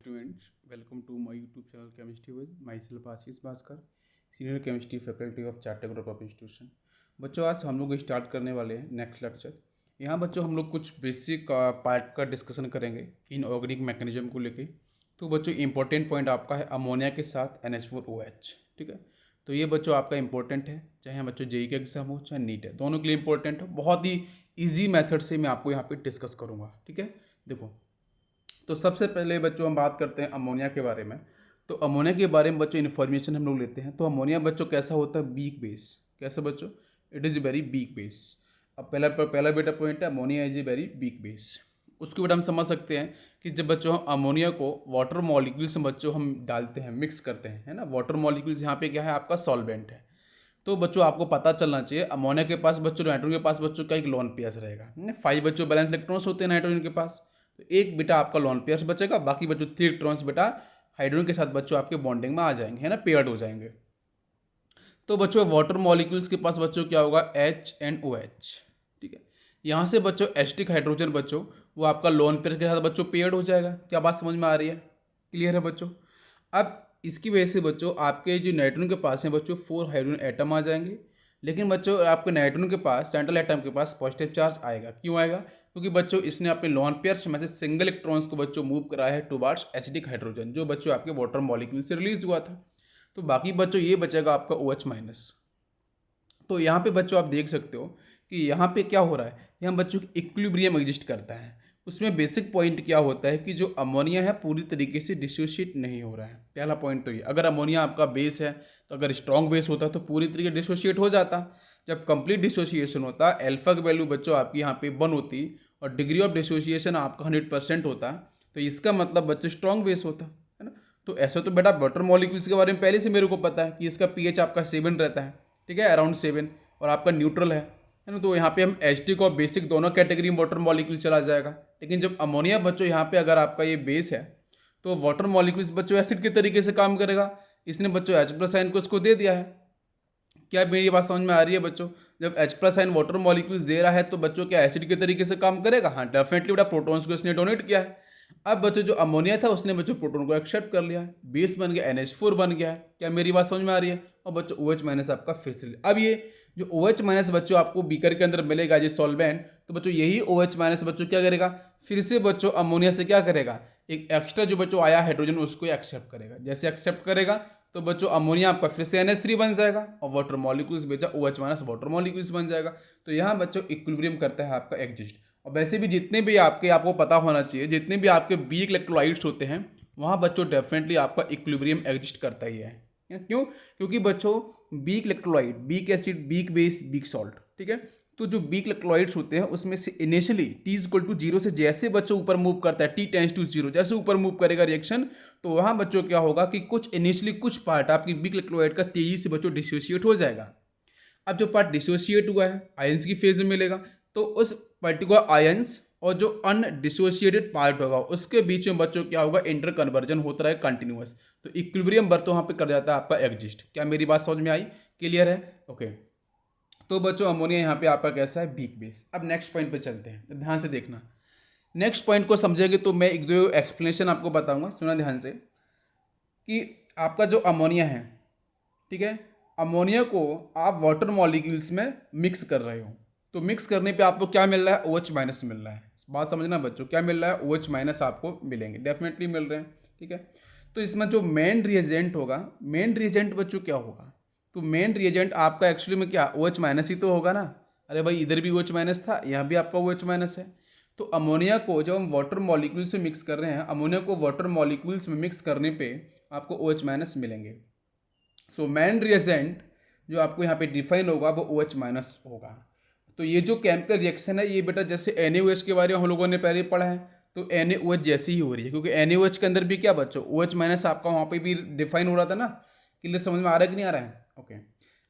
Students, welcome to my YouTube channel Chemistry With myself Ashish Bhaskar, senior chemistry faculty of charter group of institution. बच्चों आज हम लोग start करने वाले हैं नेक्स्ट लेक्चर। यहाँ बच्चों हम लोग कुछ बेसिक पार्ट का डिस्कशन करेंगे इन ऑर्गेनिक मैकेनिज्म को लेके। तो बच्चों इंपॉर्टेंट पॉइंट आपका है अमोनिया के साथ NH4OH। ठीक है, तो ये बच्चों आपका इंपॉर्टेंट है, चाहे बच्चों जेई का एग्जाम हो चाहे नीट है, दोनों के लिए इंपॉर्टेंट है। बहुत ही ईजी मेथड से मैं आपको यहाँ पे डिस्कस करूँगा। ठीक है, देखो तो सबसे पहले बच्चों हम बात करते हैं अमोनिया के बारे में। तो अमोनिया के बारे में बच्चों इन्फॉर्मेशन हम लोग लेते हैं। तो अमोनिया बच्चों कैसा होता है, वीक बेस। कैसा बच्चों, it is very weak base. अब पहला बेटा पॉइंट है ammonia is a very weak base. उसके बाद हम समझ सकते हैं कि जब बच्चों हम अमोनिया को वाटर मॉलिक्यूल्स में बच्चों हम डालते हैं, मिक्स करते हैं, है ना। वाटर मॉलिक्यूल्स यहाँ पे क्या है, आपका सॉल्वेंट है। तो बच्चों आपको पता चलना चाहिए अमोनिया के पास बच्चों नाइट्रोजन के पास बच्चों का एक लोन पेयर्स रहेगा। 5 बच्चों बैलेंस इलेक्ट्रॉन्स होते हैं नाइट्रोजन के पास। तो एक बेटा आपका लोन पेयर्स बचेगा, बाकी बच्चों 3 इलेक्ट्रॉन्स बेटा हाइड्रोजन के साथ बच्चों आपके बॉन्डिंग में आ जाएंगे, है ना, पेयर्ड हो जाएंगे। तो बच्चों वाटर मॉलिक्यूल्स के पास बच्चों क्या होगा, HNOH। ठीक है, यहाँ से बच्चों एस्टिक हाइड्रोजन बच्चों वो आपका लोन पेयर के साथ बच्चों पेयर्ड हो जाएगा। क्या बात समझ में आ रही है, क्लियर है बच्चों। अब इसकी वजह से बच्चों आपके जो नाइट्रोजन के पास है बच्चों 4 हाइड्रोजन एटम आ जाएंगे। लेकिन बच्चों आपके नाइट्रोजन के पास सेंट्रल एटम के पास पॉजिटिव चार्ज आएगा। क्यों आएगा, क्योंकि बच्चों इसने अपने लोन पेयर्स में से सिंगल इलेक्ट्रॉन्स को बच्चों मूव कराया है टुवार्ड्स एसिडिक हाइड्रोजन, जो बच्चों आपके वाटर मॉलिक्यूल से रिलीज हुआ था। तो बाकी बच्चों ये बचेगा आपका OH-। तो यहाँ पे बच्चों आप देख सकते हो कि यहाँ पे क्या हो रहा है, यहाँ बच्चों की इक्विलिब्रियम एग्जिस्ट करता है। उसमें बेसिक पॉइंट क्या होता है कि जो अमोनिया है पूरी तरीके से डिसोशिएट नहीं हो रहा है। पहला पॉइंट तो ये, अगर अमोनिया आपका बेस है तो अगर स्ट्रॉन्ग बेस होता तो पूरी तरीके डिसोशिएट हो जाता। जब कंप्लीट डिसोसिएशन होता, अल्फा की वैल्यू बच्चों आपकी यहाँ पे 1 होती और डिग्री ऑफ डिसोसिएशन आपका 100% होता, तो इसका मतलब बच्चों स्ट्रॉन्ग बेस होता, है ना। तो ऐसा तो बेटा वाटर मॉलिक्यूल्स के बारे में पहले से मेरे को पता है कि इसका pH आपका 7 रहता है। ठीक है, अराउंड 7, और आपका न्यूट्रल है ना। तो यहाँ पे हम एसिडिक और बेसिक दोनों कैटेगरी में वाटर मॉलिक्यूल चला जाएगा। लेकिन जब अमोनिया बच्चों यहाँ पे अगर आपका ये बेस है तो वाटर मॉलिक्यूल्स बच्चों एसिड के तरीके से काम करेगा। इसने बच्चों H+ साइन को इसको दे दिया है। क्या मेरी बात समझ में आ रही है बच्चों, जब H+ साइन वाटर मॉलिक्यूल्स दे रहा है तो बच्चों क्या एसिड के तरीके से काम करेगा, हाँ डेफिनेटली बेटा, प्रोटॉन्स को इसने डोनेट किया है। अब बच्चों जो अमोनिया था उसने बच्चों प्रोटॉन को एक्सेप्ट कर लिया है, बेस बन गया, NH4 बन गया है। क्या मेरी बात समझ में आ रही है। और बच्चों OH- आपका फिर से, अब ये जो OH- बच्चों आपको बीकर के अंदर मिलेगा ये सॉल्वेंट, तो बच्चों यही OH- बच्चों क्या करेगा, फिर से बच्चों अमोनिया से क्या करेगा, एक एक्स्ट्रा जो बच्चों आया हाइड्रोजन उसको एक्सेप्ट करेगा। जैसे एक्सेप्ट करेगा तो बच्चों अमोनिया आपका फिर से NH3 बन जाएगा और वाटर मॉलिक्यूल्स बेचा OH- वाटर मॉलिक्यूल्स बन जाएगा। तो यहाँ बच्चों इक्विलिब्रियम करता है आपका एग्जिस्ट। और वैसे भी जितने भी आपको पता होना चाहिए, जितने भी आपके वीक इलेक्ट्रोलाइट्स होते हैं वहाँ बच्चों डेफिनेटली आपका इक्विलिब्रियम एग्जिस्ट करता ही है। क्यों, क्योंकि बच्चों weak electrolyte, weak acid, weak base, weak salt, ठीक है। तो जो वीक इलेक्ट्रोलाइट्स होते हैं उसमें से इनिशियली T=0 से जैसे बच्चों ऊपर मूव करता है, T → 0 जैसे ऊपर मूव करेगा रिएक्शन, तो वहाँ बच्चों क्या होगा कि कुछ इनिशियली कुछ पार्ट आपकी वीक इलेक्ट्रोलाइट का तेजी से बच्चों डिसोशिएट हो जाएगा। अब जो पार्ट डिसोशिएट हुआ है आयंस की फेज में मिलेगा, तो उस पर्टिकुलर आयंस और जो अनडिसोशिएटेड पार्ट होगा उसके बीच में बच्चों क्या होगा, इंटर कन्वर्जन होता रहे कंटिन्यूअस। तो इक्विलिब्रियम बर्थ वहाँ पे कर जाता है आपका एग्जिस्ट। क्या मेरी बात समझ में आई, क्लियर है, ओके। तो बच्चों अमोनिया यहाँ पे आपका कैसा है, वीक बेस। अब नेक्स्ट पॉइंट पे चलते हैं, तो ध्यान से देखना। नेक्स्ट पॉइंट को समझेंगे तो मैं एक दो एक्सप्लेनेशन आपको बताऊंगा, सुना ध्यान से, कि आपका जो अमोनिया है, ठीक है, अमोनिया को आप वाटर मॉलिक्यूल्स में मिक्स कर रहे हो, तो मिक्स करने पे आपको क्या मिल रहा है, OH- मिल रहा है। बात समझना बच्चों, क्या मिल रहा है, OH- आपको मिलेंगे, डेफिनेटली मिल रहे हैं। ठीक है, तो इसमें जो मेन रिएजेंट होगा, मेन रिएजेंट बच्चों क्या होगा, तो मेन रिएजेंट आपका एक्चुअली में क्या, OH- ही तो होगा ना। अरे भाई इधर भी OH- था, यहाँ भी आपका OH- है। तो अमोनिया को जब हम वाटर मॉलिक्यूल से मिक्स कर रहे हैं, अमोनिया को वाटर मॉलिक्यूल्स में मिक्स करने पे आपको OH- मिलेंगे। सो मेन रिएजेंट जो आपको यहाँ पे डिफाइन होगा वो OH- होगा। तो ये जो केमिकल रिएक्शन है ये बेटा जैसे NaOH के बारे में हम लोगों ने पहले पढ़ा है, तो NaOH जैसी ही हो रही है, क्योंकि NaOH के अंदर भी क्या बच्चों OH- आपका वहाँ पे भी डिफाइन हो रहा था ना। क्लियर समझ में आ रहा है कि नहीं आ रहा है, ओके।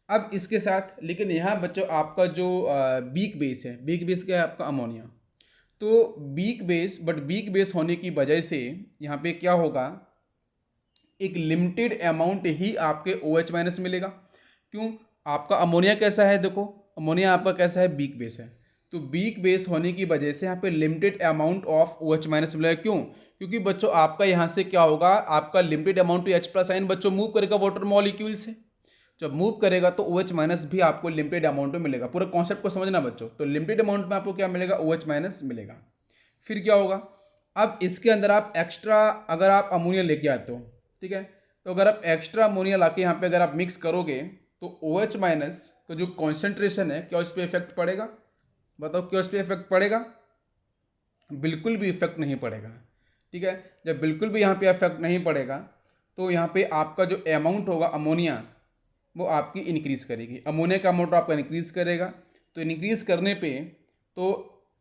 अब इसके साथ लेकिन यहाँ बच्चों आपका जो वीक बेस है, वीक बेस क्या है आपका अमोनिया। तो weak base, but weak base होने की वजह से यहाँ पे क्या होगा, एक लिमिटेड अमाउंट ही आपके OH- मिलेगा। क्यों, आपका अमोनिया कैसा है, देखो अमोनिया आपका कैसा है, वीक बेस है। तो वीक बेस होने की वजह से यहाँ पे लिमिटेड अमाउंट ऑफ OH- मिलेगा। क्यों, क्योंकि बच्चों आपका यहाँ से क्या होगा, आपका limited amount to H+ ion बच्चों मूव करेगा वाटर मॉलिक्यूल से। जब मूव करेगा तो OH- भी आपको लिमिटेड अमाउंट में मिलेगा। पूरा कॉन्सेप्ट को समझना बच्चों। तो लिमिटेड अमाउंट में आपको क्या मिलेगा, OH- मिलेगा। फिर क्या होगा, अब इसके अंदर आप एक्स्ट्रा अगर आप अमोनिया लेके आते हो, ठीक है, तो अगर आप एक्स्ट्रा अमोनिया लाके यहाँ पे अगर आप मिक्स करोगे तो OH- का जो कॉन्सेंट्रेशन है क्या उस पर इफेक्ट पड़ेगा? बताओ क्या उस पर इफेक्ट पड़ेगा? बिल्कुल भी इफेक्ट नहीं पड़ेगा। ठीक है, जब बिल्कुल भी यहाँ पे इफेक्ट नहीं पड़ेगा तो यहाँ पे आपका जो अमाउंट होगा अमोनिया वो आपकी इंक्रीज करेगी। अमोनिया का अमाउंट आपका इंक्रीज करेगा। तो इंक्रीज करने पे तो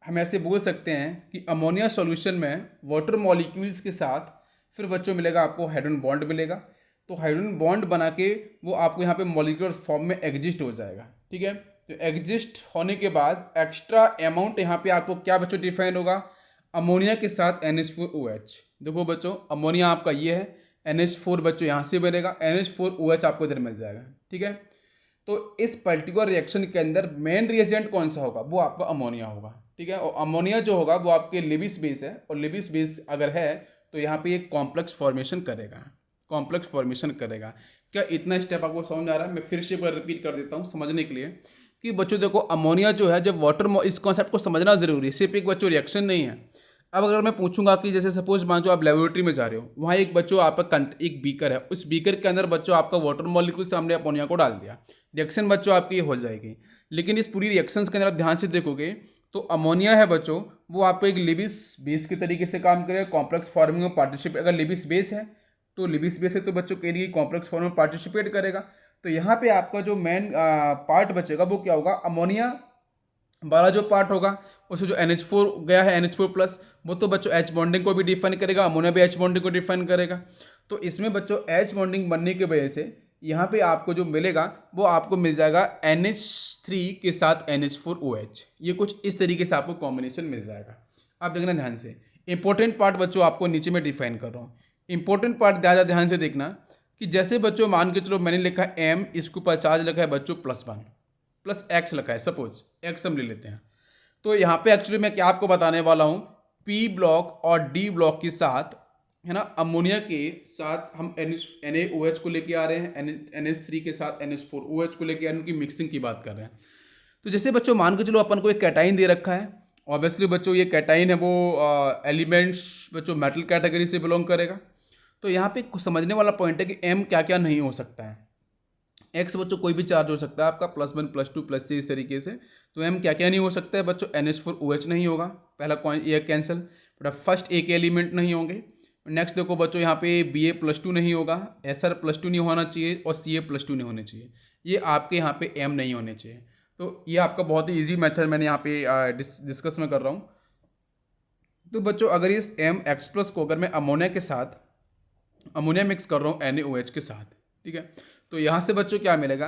हम ऐसे बोल सकते हैं कि अमोनिया सॉल्यूशन में वाटर मॉलिक्यूल्स के साथ फिर बच्चों मिलेगा आपको हाइड्रोजन बॉन्ड मिलेगा। तो हाइड्रोजन बॉन्ड बना के वो आपको यहाँ पे मॉलिक्यूलर फॉर्म में एग्जिस्ट हो जाएगा। ठीक है, तो एग्जिस्ट होने के बाद एक्स्ट्रा अमाउंट यहाँ पे आपको क्या बच्चों डिफाइन होगा, अमोनिया के साथ NH4OH। देखो बच्चों अमोनिया आपका ये है, NH4 बच्चों यहाँ से बनेगा, NH4OH आपको इधर मिल जाएगा। ठीक है, तो इस पर्टिकुलर रिएक्शन के अंदर मेन रिएजेंट कौन सा होगा, वो आपका अमोनिया होगा। ठीक है, और अमोनिया जो होगा वो आपके लिविस बेस है, और लिविस बेस अगर है तो यहाँ पे एक कॉम्प्लेक्स फॉर्मेशन करेगा। कॉम्प्लेक्स फॉर्मेशन करेगा। क्या इतना स्टेप आपको समझ आ रहा है? मैं फिर से एक बार रिपीट कर देता हूँ समझने के लिए कि बच्चों देखो अमोनिया जो है, जब वाटर, इस कॉन्सेप्ट को समझना जरूरी है, सिर्फ एक बच्चों रिएक्शन नहीं है। अब अगर मैं पूछूंगा कि जैसे सपोज मान लो आप लेबोरेटरी में जा रहे हो, वहाँ एक बच्चों आपका एक बीकर है, उस बीकर के अंदर बच्चों आपका वाटर मॉलिक्यूल से हमने अमोनिया को डाल दिया, रिएक्शन बच्चों आपकी हो जाएगी। लेकिन इस पूरी रिएक्शंस के अंदर आप ध्यान से देखोगे तो अमोनिया है बच्चों, वो आपको एक लिविस बेस के तरीके से काम करेगा, कॉम्प्लेक्स फॉर्मिंग में पार्टिसिपेट। अगर लिविस बेस है तो लिविस बेस है तो बच्चों के लिए कॉम्प्लेक्स फॉर्म में पार्टिसिपेट करेगा। तो यहाँ पे आपका जो मेन पार्ट बचेगा वो क्या होगा, अमोनिया वाला जो पार्ट होगा उसमें जो NH4 गया है, NH4+, वो तो बच्चों H बॉन्डिंग को भी डिफाइन करेगा, अमोनिया भी H बॉन्डिंग को डिफाइन करेगा। तो इसमें बच्चों H बॉन्डिंग बनने की वजह से यहाँ पे आपको जो मिलेगा वो आपको मिल जाएगा NH3 के साथ NH4OH। ये कुछ इस तरीके से आपको कॉम्बिनेशन मिल जाएगा। आप देखना ध्यान से, इंपॉर्टेंट पार्ट बच्चों आपको नीचे में डिफाइन कर रहा हूँ। इंपॉर्टेंट पार्ट ध्यान से देखना कि जैसे बच्चों मान के चलो मैंने लिखा है M, इसके ऊपर चार्ज लिखा है बच्चों +1 प्लस X लिखा है, सपोज X हम ले लेते हैं। तो यहाँ पे एक्चुअली मैं क्या आपको बताने वाला हूँ, P ब्लॉक और D ब्लॉक के साथ है ना, अमोनिया के साथ हम NaOH को लेके आ रहे हैं, NH3 के साथ NH4OH को लेके आ रहे हैं, उनकी मिक्सिंग की बात कर रहे हैं। तो जैसे बच्चों मान के चलो अपन को एक कैटाइन दे रखा है, ऑब्वियसली बच्चों ये कैटाइन है वो एलिमेंट्स बच्चों मेटल कैटेगरी से बिलोंग करेगा। तो यहाँ पे समझने वाला पॉइंट है कि M क्या क्या नहीं हो सकता है। X बच्चों कोई भी चार्ज हो सकता है आपका, +1 +2 +3 इस तरीके से। तो M क्या क्या नहीं हो सकता है बच्चों, NH4OH नहीं होगा, पहला पॉइंट ये कैंसिल। बेटा फर्स्ट एक एलिमेंट नहीं होंगे। नेक्स्ट देखो बच्चों यहाँ पे Ba+2 नहीं होगा, Sr+2 नहीं होना चाहिए, और Ca+2 नहीं होने चाहिए। ये आपके यहाँ पे M नहीं होने चाहिए। तो ये आपका बहुत ही ईजी मेथड मैंने यहाँ पे डिस्कस में कर रहा हूँ। तो बच्चों अगर इस MX+ को अगर मैं अमोनिया के साथ अमोनिया मिक्स कर रहा हूँ NaOH के साथ, ठीक है, तो यहाँ से बच्चों क्या मिलेगा,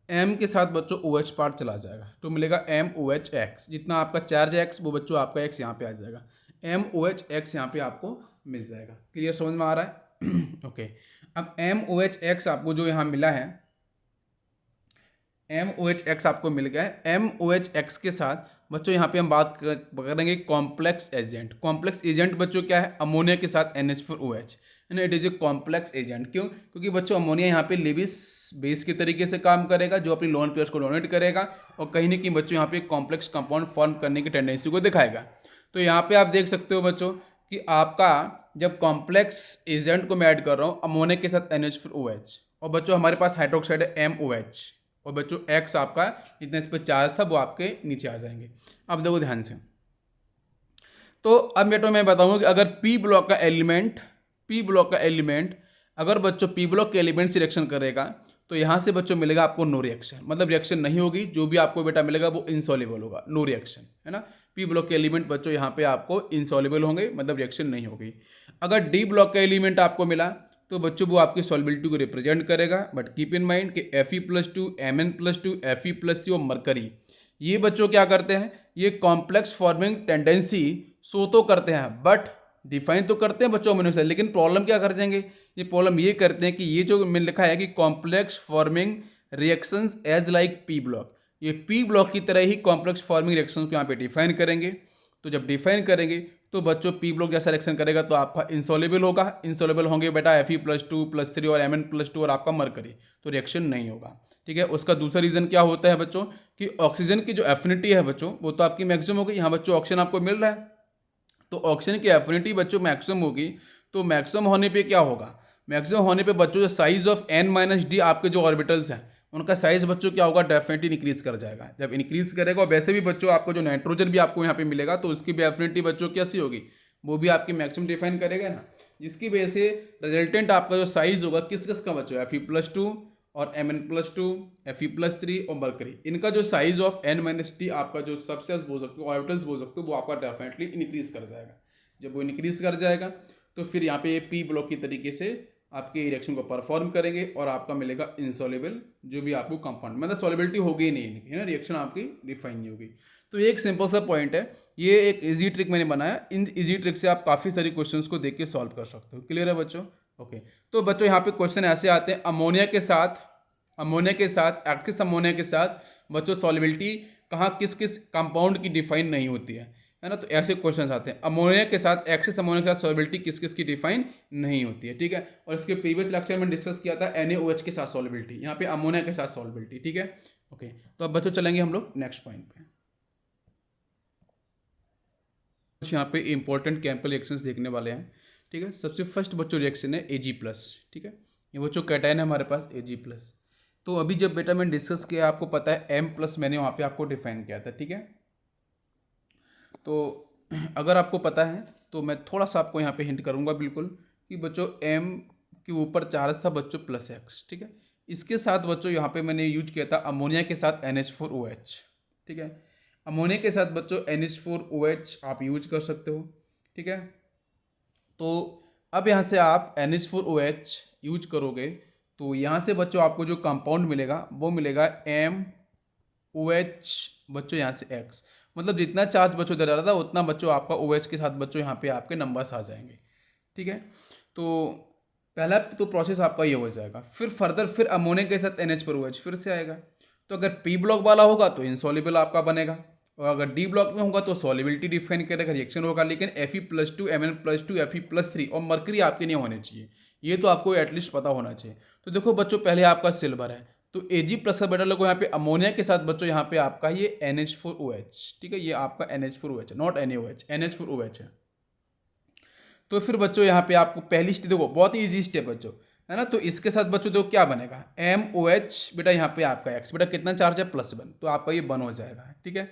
M के साथ बच्चों OH पार्ट चला जाएगा तो मिलेगा MOHX। जितना आपका चार्ज है X वो बच्चों आपका X यहाँ पे आ जाएगा, MOHX यहाँ पे आपको मिल जाएगा। क्लियर, समझ में आ रहा है? ओके, अब MOHX आपको जो यहाँ मिला है, MOHX आपको मिल गया है। MOHX के साथ बच्चों यहाँ पे हम बात करेंगे कॉम्प्लेक्स एजेंट। कॉम्प्लेक्स एजेंट बच्चों क्या है, अमोनिया के साथ NH4OH, यानी it is a complex agent. क्यों? क्योंकि बच्चों अमोनिया यहाँ पे लिविस बेस के तरीके से काम करेगा, जो अपनी लोन पेयर्स को डोनेट करेगा, और कहीं ना कहीं बच्चों यहाँ पे कॉम्प्लेक्स कंपाउंड फॉर्म करने की टेंडेंसी को दिखाएगा। तो यहाँ पे आप देख सकते हो बच्चों कि आपका जब कॉम्प्लेक्स एजेंट को मैं ऐड कर रहा हूँ अमोनिया के साथ NH4OH, और बच्चों हमारे पास हाइड्रोक्साइड है MOH, और बच्चों X आपका जितना इस पर चार्ज था वो आपके नीचे आ जाएंगे। अब देखो ध्यान से, तो अब बेटो मैं बताऊंगा कि अगर P ब्लॉक का एलिमेंट अगर बच्चों P ब्लॉक के एलिमेंट से रिएक्शन करेगा तो यहाँ से बच्चों मिलेगा आपको नो रिएक्शन, मतलब रिएक्शन नहीं होगी, जो भी आपको बेटा मिलेगा वो इनसॉल्युबल होगा, नो रिएक्शन, है ना। P ब्लॉक के एलिमेंट बच्चों यहाँ पे आपको इनसॉल्युबल होंगे, मतलब रिएक्शन नहीं होगी। अगर D ब्लॉक का एलिमेंट आपको मिला तो बच्चों वो आपकी सॉल्युबिलिटी को रिप्रेजेंट करेगा, बट कीप इन माइंड कि Fe+2, Mn+2, Fe+3 और मरकरी, ये बच्चों क्या करते हैं, ये कॉम्प्लेक्स फॉर्मिंग टेंडेंसी शो तो करते हैं, बट डिफाइन तो करते हैं बच्चों अमीनो एसिड, लेकिन प्रॉब्लम क्या कर जाएंगे, ये प्रॉब्लम ये करते हैं कि ये जो मैंने लिखा है कि complex forming reactions as like P block, ये P ब्लॉक की तरह ही कॉम्प्लेक्स फॉर्मिंग रिएक्शंस को यहाँ पे डिफाइन करेंगे। तो जब डिफाइन करेंगे तो बच्चों पी ब्लॉक जैसा रिएक्शन करेगा तो आपका इंसॉल्युबल होगा, इंसॉल्युबल होंगे बेटा Fe+2+3 और Mn+2 और आपका मरकरी, तो रिएक्शन नहीं होगा। ठीक है, उसका दूसरा रीजन क्या होता है बच्चों कि ऑक्सीजन की जो एफिनिटी है बच्चों वो तो आपकी मैक्सिमम होगी। यहाँ बच्चों ऑक्सीजन आपको मिल रहा है तो ऑक्सीजन की एफिनिटी बच्चों मैक्सिमम होगी, तो मैक्सिमम होने पे क्या होगा, मैक्सिमम होने पे बच्चों जो साइज ऑफ n-d आपके जो ऑर्बिटल्स हैं उनका साइज बच्चों क्या होगा, डेफिनेटली इंक्रीज कर जाएगा। जब इंक्रीज करेगा और वैसे भी बच्चों आपको जो नाइट्रोजन भी आपको यहाँ पे मिलेगा तो उसकी भी एफिनिटी बच्चों कैसी होगी, वो भी आपकी मैक्सिमम डिफाइन करेगा ना, जिसकी वजह से रिजल्टेंट आपका जो साइज होगा किस किस का बच्चों Fe+2 और Mn+2, Fe+3 और मरकरी, इनका जो साइज ऑफ n-d आपका जो सबसेल्स बोल सकते हो, ऑर्बिटल्स बोल सकते हो, वो आपका डेफिनेटली इंक्रीज कर जाएगा। जब वो इंक्रीज कर जाएगा तो फिर यहाँ पे पी ब्लॉक की तरीके से आपके रिएक्शन को परफॉर्म करेंगे और आपका मिलेगा इंसॉल्युबल जो भी आपको कंपाउंड, मतलब सॉल्युबिलिटी होगी ही नहीं है ना, रिएक्शन आपकी डिफाइन नहीं होगी। तो ये एक सिंपल सा पॉइंट है, ये एक इजी ट्रिक मैंने बनाया, इन इजी ट्रिक से आप काफ़ी सारी क्वेश्चंस को देख के सॉल्व कर सकते हो। क्लियर है बच्चों? ओके, तो बच्चों यहाँ पे क्वेश्चन ऐसे आते हैं, अमोनिया के साथ एक्सिस अमोनिया के साथ बच्चों सॉल्युबिलिटी कहाँ किस किस कंपाउंड की डिफाइन नहीं होती है ना, तो ऐसे क्वेश्चंस आते हैं। अमोनिया के साथ एक्सिस अमोनिया के साथ सॉल्युबिलिटी किस किस की डिफाइन नहीं होती है, ठीक है। और इसके प्रीवियस लेक्चर में डिस्कस किया था NaOH के साथ सॉल्युबिलिटी, यहाँ पे अमोनिया के साथ सॉल्युबिलिटी, ठीक है। ओके, तो अब बच्चों चलेंगे हम लोग नेक्स्ट पॉइंट पे। कुछ यहाँ पे इंपॉर्टेंट केमिकल रिएक्शंस देखने वाले हैं, ठीक है। सबसे फर्स्ट बच्चों रिएक्शन है Ag+, ठीक है। ये बच्चों कैटायन है हमारे पास Ag+। तो अभी जब बेटा मैंने डिस्कस किया आपको पता है M+ मैंने वहाँ पे आपको डिफाइन किया था, ठीक है। तो अगर आपको पता है तो मैं थोड़ा सा आपको यहाँ पे हिंट करूँगा बिल्कुल कि बच्चों M के ऊपर चार्ज था बच्चों +X, ठीक है। इसके साथ बच्चों यहाँ पे मैंने यूज किया था अमोनिया के साथ NH4OH, ठीक है। अमोनिया के साथ बच्चों NH4OH आप यूज कर सकते हो, ठीक है। तो अब यहाँ से आप NH4OH यूज करोगे तो यहाँ से बच्चों आपको जो कंपाउंड मिलेगा वो मिलेगा MOH बच्चों यहाँ से X, मतलब जितना चार्ज बच्चों दे रहा था उतना बच्चों आपका OH के साथ बच्चों यहाँ पे आपके नंबर्स आ जाएंगे, ठीक है। तो पहला तो प्रोसेस आपका ये हो जाएगा, फिर फर्दर फिर अमोनिया के साथ NH4OH फिर से आएगा। तो अगर P ब्लॉक वाला होगा तो इनसॉल्युबल आपका बनेगा, और अगर D ब्लॉक में होगा तो सॉल्युबिलिटी डिफाइन करेगा, रिएक्शन होगा, लेकिन Fe+2 Mn+2 Fe+3 और मरकरी आपके नहीं होने चाहिए, ये तो आपको एटलीस्ट पता होना चाहिए। तो देखो बच्चों पहले आपका सिल्वर है तो Ag+ का बेटा लोगों यहाँ पे अमोनिया के साथ बच्चों यहाँ पे आपका ये NH4OH, ठीक है, ये आपका NH4OH है, नॉट NaOH, NH4OH है। तो फिर बच्चों यहाँ पे आपको पहली स्टेप देखो बहुत ही ईजी स्टेप बच्चों, है ना। तो इसके साथ बच्चों देखो क्या बनेगा, MOH बेटा यहाँ पे आपका X बेटा कितना चार्ज है +1, तो आपका ये बन हो जाएगा, ठीक है।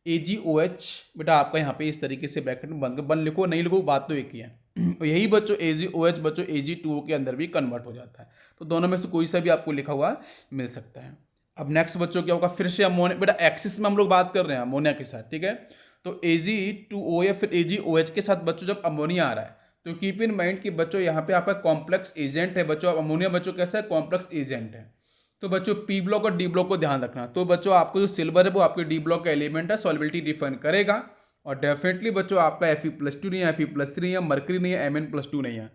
AgOH बेटा आपका यहाँ पे इस तरीके से ब्रैकेट में बन लिखो नहीं लिखो बात तो एक ही है। यही बच्चों AgOH बच्चों Ag2O के अंदर भी कन्वर्ट हो जाता है, तो दोनों में से कोई सा भी आपको लिखा हुआ मिल सकता है। अब नेक्स्ट बच्चों क्या होगा, फिर से अमोनिया बेटा एक्सिस में हम लोग बात कर रहे हैं अमोनिया के साथ, ठीक है। तो Ag2O या फिर AgOH के साथ बच्चों जब अमोनिया आ रहा है तो कीप इन माइंड कि बच्चों यहाँ पे आपका कॉम्प्लेक्स एजेंट है बच्चों, अमोनिया बच्चों कैसा है, कॉम्प्लेक्स एजेंट है। तो बच्चों पी ब्लॉक और डी ब्लॉक को ध्यान रखना। तो बच्चों आपको जो सिल्वर है वो आपके डी ब्लॉक का एलिमेंट है, सॉल्युबिलिटी डिफाइन करेगा, और डेफिनेटली बच्चों आपका Fe+2 नहीं है, Fe+3 नहीं है, मरकरी नहीं है, Mn+2 नहीं है,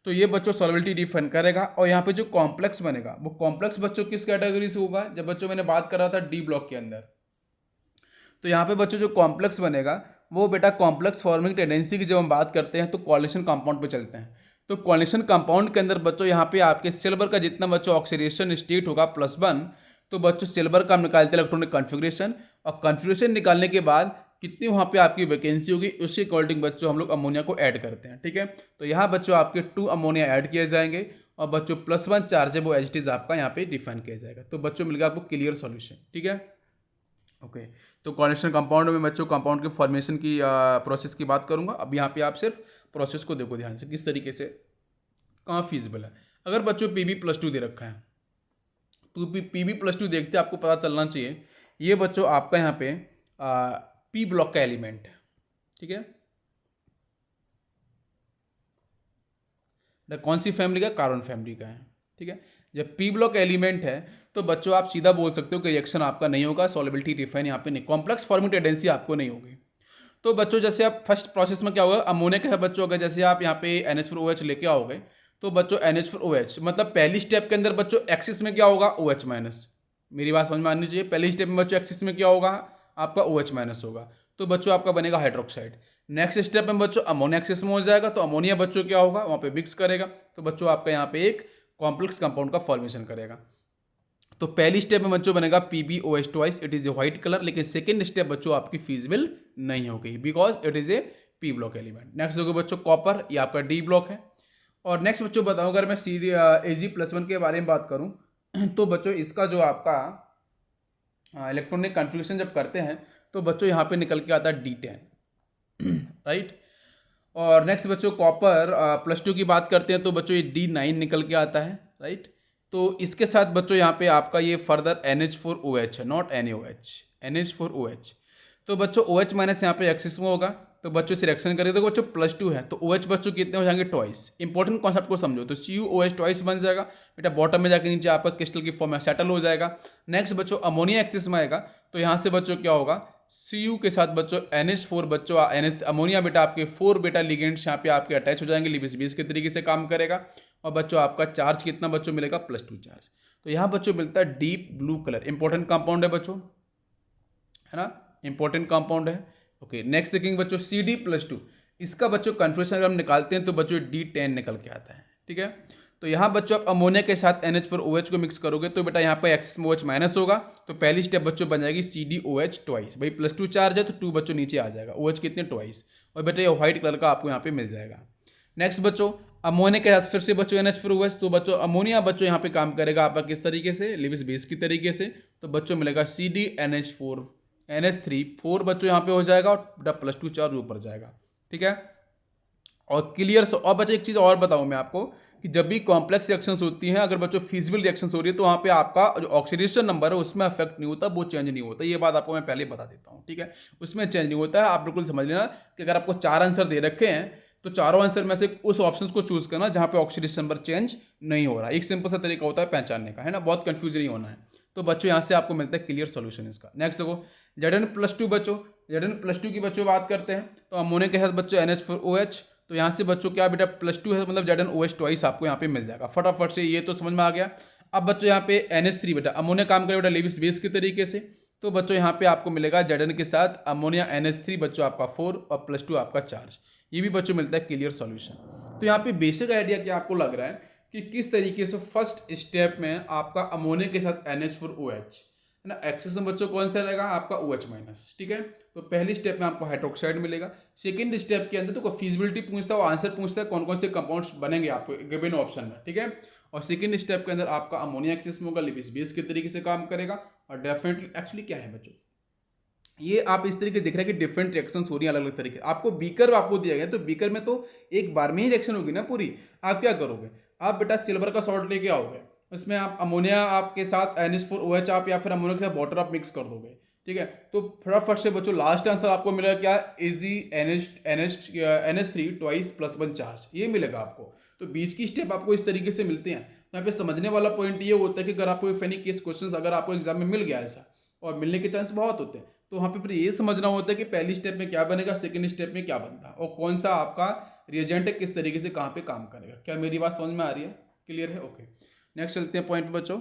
तो ये बच्चों सॉल्युबिलिटी डिफाइन करेगा। और यहाँ पे जो कॉम्प्लेक्स बनेगा वो कॉम्प्लेक्स बच्चों किस कैटेगरी से होगा, जब बच्चों मैंने बात कर रहा था डी ब्लॉक के अंदर, तो यहाँ पे बच्चों जो कॉम्प्लेक्स बनेगा वो बेटा कॉम्प्लेक्स फॉर्मिंग टेंडेंसी की जब हम बात करते हैं तो कोऑर्डिनेशन कंपाउंड पे चलते हैं। तो कोऑर्डिनेशन कंपाउंड के अंदर बच्चों यहाँ पे आपके सिल्वर का जितना बच्चों ऑक्सीडेशन स्टेट होगा +1, तो बच्चों सिल्वर का हम निकालते हैं इलेक्ट्रॉनिक कॉन्फ़िगरेशन, और कॉन्फ़िगरेशन निकालने के बाद कितनी वहाँ पे आपकी वैकेंसी होगी उसके अकॉर्डिंग बच्चों हम लोग अमोनिया को ऐड करते हैं, ठीक है। तो यहाँ बच्चों आपके 2 अमोनिया ऐड किए जाएंगे, और बच्चों +1 चार्ज है वो एज इट इज आपका यहाँ पे डिफाइन किया जाएगा। तो बच्चों मिल गया आपको क्लियर सॉल्यूशन, ठीक है। ओके, तो कोऑर्डिनेशन कंपाउंड में बच्चों कंपाउंड के फॉर्मेशन की प्रोसेस की बात करूंगा। अब यहाँ पे आप सिर्फ प्रोसेस को देखो ध्यान से किस तरीके से कहाँ फीजिबल है। अगर बच्चों Pb+2 दे रखा है तो Pb+2 देखते आपको पता चलना चाहिए ये बच्चों आपका यहाँ पे पी ब्लॉक का एलिमेंट है, ठीक है। कौन सी फैमिली का, कार्बन फैमिली का है, ठीक है। जब पी ब्लॉक एलिमेंट है तो बच्चों आप सीधा बोल सकते हो कि रिएक्शन आपका नहीं होगा, सॉल्युबिलिटी डिफाइन यहाँ पे नहीं, कॉम्प्लेक्स फॉर्मिंग टेंडेंसी आपको नहीं होगी। तो बच्चों जैसे आप फर्स्ट प्रोसेस में क्या होगा, अमोनिया के बच्चों अगर जैसे आप यहाँ पे NH4OH लेके आओगे तो बच्चों NH4OH मतलब पहली स्टेप के अंदर बच्चों एक्सिस में क्या होगा OH-, मेरी बात समझ में आनी चाहिए, पहली स्टेप में बच्चों एक्सिस में क्या होगा आपका OH- होगा। तो बच्चों आपका बनेगा हाइड्रोक्साइड। नेक्स्ट स्टेप में बच्चों अमोनिया एक्सिस में हो जाएगा, तो अमोनिया बच्चों क्या होगा, वहाँ पे मिक्स करेगा, तो बच्चों आपका यहाँ पे एक कॉम्प्लेक्स कंपाउंड का फॉर्मेशन करेगा। तो पहली स्टेप में बच्चों बनेगा PbOH twice, it is a white colour, लेकिन सेकेंड स्टेप बच्चों आपकी फीजिबल नहीं हो गई because it is a P block element. Next होगा बच्चों कॉपर, ये आपका D ब्लॉक है। और नेक्स्ट बच्चों बताऊँ, अगर मैं Ag+1 के बारे में बात करूँ तो बच्चों इसका जो आपका इलेक्ट्रॉनिक कन्फिग्रेशन जब करते हैं तो बच्चों यहाँ पे निकल के आता है D10 राइट। और नेक्स्ट बच्चों कॉपर +2 की बात करते हैं तो बच्चों ये D9 निकल के आता है राइट। तो इसके साथ बच्चों यहाँ पे आपका ये फर्दर NH4OH है, नॉट NaOH, NH4OH। तो बच्चों OH माइनस यहाँ पे एक्सिस में होगा, तो बच्चों सिलेक्शन करें तो बच्चों +2 है, तो OH बच्चों कितने हो जाएंगे ट्वाइस। इंपॉर्टेंट कॉन्सेप्ट को समझो, तो CuOH ट्वाइस बन जाएगा बेटा, बॉटम में जाके नीचे आपका क्रिस्टल की फॉर्म में सेटल हो जाएगा। नेक्स्ट बच्चों अमोनिया एक्सिस में आएगा, तो यहाँ से बच्चों क्या होगा, Cu के साथ बच्चों NH4 बच्चों NH अमोनिया बेटा आपके 4 बेटा लिगेंड्स यहाँ पे आपके अटैच हो जाएंगे, लिपिस बेस के तरीके से काम करेगा। और बच्चों आपका चार्ज कितना बच्चों मिलेगा, +2 चार्ज। तो यहाँ बच्चों मिलता है deep blue colour, important compound है बच्चों, है ना, इंपॉर्टेंट कंपाउंड है। ओके नेक्स्ट देखेंगे बच्चों CD+2, इसका बच्चों कन्फ्यूजन अगर हम निकालते हैं तो बच्चों D10 निकल के आता है, ठीक है। तो यहाँ बच्चों आप अमोनिया के साथ NH4OH को मिक्स करोगे तो बेटा यहाँ पे एक्सिस में OH माइनस होगा, तो पहली स्टेप बच्चों बन जाएगी CdOH ट्वाइस, भाई +2 चार्ज है तो 2 बच्चों नीचे आ जाएगा, OH कितने ट्वाइस, और बेटा ये व्हाइट कलर का आपको यहाँ पे मिल जाएगा। नेक्स्ट बच्चों अमोनिया के साथ फिर से बच्चों NH4OH, तो बच्चों अमोनिया बच्चों यहाँ पे काम करेगा आपका किस तरीके से, लिपिस बेस की तरीके से, तो बच्चों मिलेगा CdNH4 NH3 4 बच्चों यहाँ पे हो जाएगा और बेटा +2 चार्ज ऊपर जाएगा, ठीक है। और क्लियर। और बच्चों एक चीज़ और बताऊँ मैं आपको कि जब भी कॉम्प्लेक्स रिएक्शंस होती हैं, अगर बच्चों फिजिबल रिएक्शंस हो रही है तो वहाँ पे आपका जो ऑक्सीडेशन नंबर है उसमें अफेक्ट नहीं होता, वो चेंज नहीं होता, ये बात आपको मैं पहले बता देता हूँ, ठीक है। उसमें चेंज नहीं होता है, आप बिल्कुल समझ लेना कि अगर आपको 4 आंसर दे रखे हैं तो चारों आंसर में से उस ऑप्शन को चूज करना जहाँ पे ऑक्सीडेशन नंबर चेंज नहीं हो रहा। एक सिंपल सा तरीका होता है पहचानने का, है ना, बहुत कंफ्यूज नहीं होना है। तो बच्चों यहाँ से आपको मिलता है क्लियर सॉल्यूशन इसका। नेक्स्ट देखो Zn+2 बच्चों, Zn+2 की बच्चों बात करते हैं तो अमोनिया के साथ बच्चों NH4OH, तो यहाँ से बच्चों क्या बेटा +2 है, मतलब ZnOH ट्वाइस आपको यहाँ पे मिल जाएगा। फटाफट से ये तो समझ में आ गया। अब बच्चों यहाँ पे NH3 बेटा अमोनिया काम करे बेटा लिपिस बेस के तरीके से, तो बच्चों यहाँ पे आपको मिलेगा Zn के साथ अमोनिया NH3 बच्चों आपका 4 और +2 आपका चार्ज, ये भी बच्चों मिलता है क्लियर सॉल्यूशन। तो यहाँ पे बेसिक आइडिया क्या आपको लग रहा है कि किस तरीके से फर्स्ट स्टेप में आपका अमोनिया के साथ NH4OH है ना, एक्सेस में बच्चों कौन सा रहेगा आपका OH-, ठीक है। तो पहली स्टेप में आपको हाइड्रोक्साइड मिलेगा। सेकंड स्टेप के अंदर तो फिजिबिलिटी पूछता है, वो आंसर पूछता है कौन कौन से कंपाउंड्स बनेंगे आपको गिवन ऑप्शन में, ठीक है। और सेकंड स्टेप के अंदर आपका अमोनिया एक्सेस में होगा, लिपिस बेस के तरीके से काम करेगा। और डेफिनेटली एक्चुअली क्या है बच्चों, ये आप इस तरीके दिख रहा है कि डिफरेंट रिएक्शंस हो रही हैं अलग अलग तरीके। आपको बीकर आपको दिया गया, तो बीकर में तो एक बार में ही रिएक्शन होगी ना पूरी। आप क्या करोगे, आप बेटा सिल्वर का सॉल्ट लेके आओगे, उसमें आप अमोनिया आपके साथ NH4OH आप या फिर अमोनिया के साथ वाटर आप मिक्स कर दोगे, ठीक है। तो फटाफट से बच्चों लास्ट आंसर आपको मिलेगा क्या, NH3 ट्वाइस +1 चार्ज, ये मिलेगा आपको। तो बीच की स्टेप आपको इस तरीके से मिलते हैं। यहाँ पे समझने वाला पॉइंट ये होता है कि अगर आपको फनी केस क्वेश्चन अगर आपको एग्जाम में मिल गया ऐसा, और मिलने के चांस बहुत होते हैं, तो वहाँ पे फिर ये समझना होता है कि पहली स्टेप में क्या बनेगा, सेकंड स्टेप में क्या बनता है, और कौन सा आपका रिएजेंट है किस तरीके से कहाँ पे काम करेगा। क्या मेरी बात समझ में आ रही है, क्लियर है? ओके नेक्स्ट चलते हैं पॉइंट बच्चों।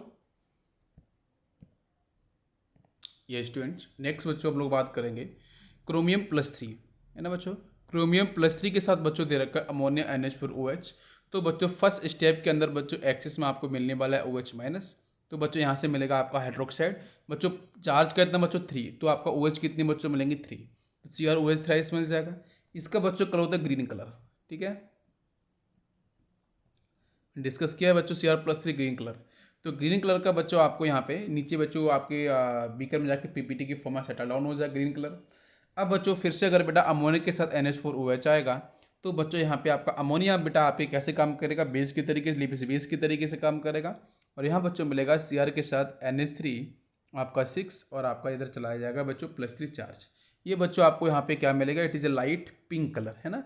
ये स्टूडेंट्स नेक्स्ट बच्चों हम लोग बात करेंगे क्रोमियम +3, है ना बच्चों। क्रोमियम +3 के साथ बच्चों दे रखा है अमोनिया NH4OH। तो बच्चों फर्स्ट स्टेप के अंदर बच्चों एक्सिस में आपको मिलने वाला है OH-, तो बच्चों यहाँ से मिलेगा आपका हाइड्रोक्साइड। बच्चों चार्ज कितना बच्चों 3, तो आपका OH कितने बच्चों मिलेंगे 3, तो CrOH थ्राइस मिल जाएगा। इसका बच्चों कलर होता है ग्रीन कलर, ठीक है, डिस्कस किया है बच्चों Cr+3 ग्रीन कलर। तो ग्रीन कलर का बच्चों आपको यहाँ पे नीचे बच्चों आपके बीकर में जाके PPT की फॉर्म में सेटल डाउन हो जाए ग्रीन कलर। अब बच्चों फिर से अगर बेटा अमोनिया के साथ NH4OH आएगा, तो बच्चों यहाँ पे आपका अमोनिया बेटा आपके कैसे काम करेगा, बेस की तरीके से, लिपिस बेस की तरीके से काम करेगा। और यहाँ बच्चों मिलेगा Cr के साथ NH3 आपका 6 और आपका इधर चलाया जाएगा बच्चों +3 चार्ज। ये बच्चों आपको यहाँ पे क्या मिलेगा, it is a light pink colour, है ना,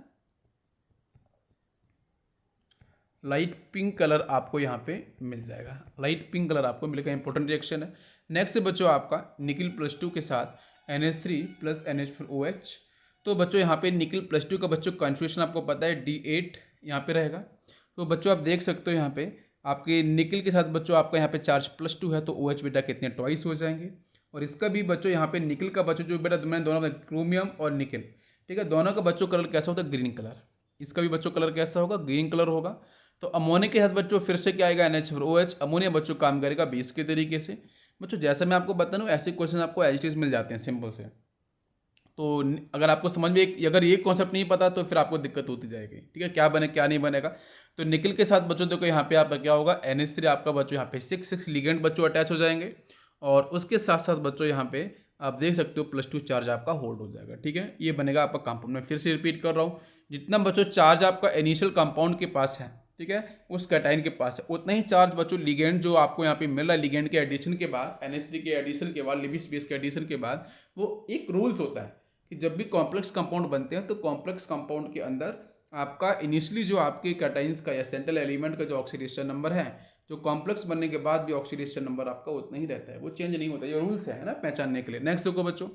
लाइट पिंक कलर आपको यहाँ पे मिल जाएगा, लाइट पिंक कलर आपको मिलेगा, इंपॉर्टेंट रिएक्शन है। नेक्स्ट बच्चों आपका निकिल +2 के साथ NH3 + NH4OH। तो बच्चों यहाँ पे निकिल +2 का बच्चों कॉन्फिगरेशन आपको पता है D8 यहाँ पे रहेगा। तो बच्चों आप देख सकते हो यहाँ पे आपके निकिल के साथ बच्चों आपका यहाँ पे चार्ज +2 है, तो OH बेटा कितने ट्वाइस हो जाएंगे। और इसका भी बच्चों यहाँ पे निकल का बच्चों जो बेटा मैंने दोनों क्रोमियम और निकल, ठीक है, दोनों का बच्चों कलर कैसा होता है, ग्रीन कलर। इसका भी बच्चों कलर कैसा होगा, ग्रीन कलर होगा। तो अमोनिया के साथ बच्चों फिर से क्या आएगा, NH4OH। अमोनिया बच्चों काम करेगा बेस के तरीके से। बच्चों जैसा मैं आपको बता दूँ ऐसे क्वेश्चन आपको एज इट इज मिल जाते हैं सिंपल से। तो अगर आपको समझ में अगर ये कॉन्सेप्ट नहीं पता तो फिर आपको दिक्कत होती जाएगी, ठीक है, क्या बने क्या नहीं बनेगा। तो निकल के साथ बच्चों देखो यहाँ पे आपका क्या होगा, NH3 आपका बच्चों यहाँ पे 6 लिगेंड बच्चों अटैच हो जाएंगे। और उसके साथ साथ बच्चों यहाँ पे आप देख सकते हो +2 चार्ज आपका होल्ड हो जाएगा, ठीक है। ये बनेगा आपका कंपाउंड। मैं फिर से रिपीट कर रहा हूँ, जितना बच्चों चार्ज आपका इनिशियल कंपाउंड के पास है, ठीक है, उस कैटाइन के पास है, उतना ही चार्ज बच्चों लिगेंड जो आपको यहाँ पे मिल रहा है, लिगेंड के एडिशन के बाद, NH3 के एडिशन के बाद, लिविस बेस के एडिशन के बाद, वो एक रूल्स होता है कि जब भी कॉम्प्लेक्स कंपाउंड बनते हैं तो कॉम्प्लेक्स कंपाउंड के अंदर आपका इनिशियली जो आपके कैटाइंस का या सेंट्रल एलिमेंट का जो ऑक्सीडेशन नंबर है, जो कॉम्प्लेक्स बनने के बाद भी ऑक्सीडेशन नंबर आपका उतना ही रहता है, वो चेंज नहीं होता। ये रूल्स है ना पहचानने के लिए। नेक्स्ट देखो बच्चों,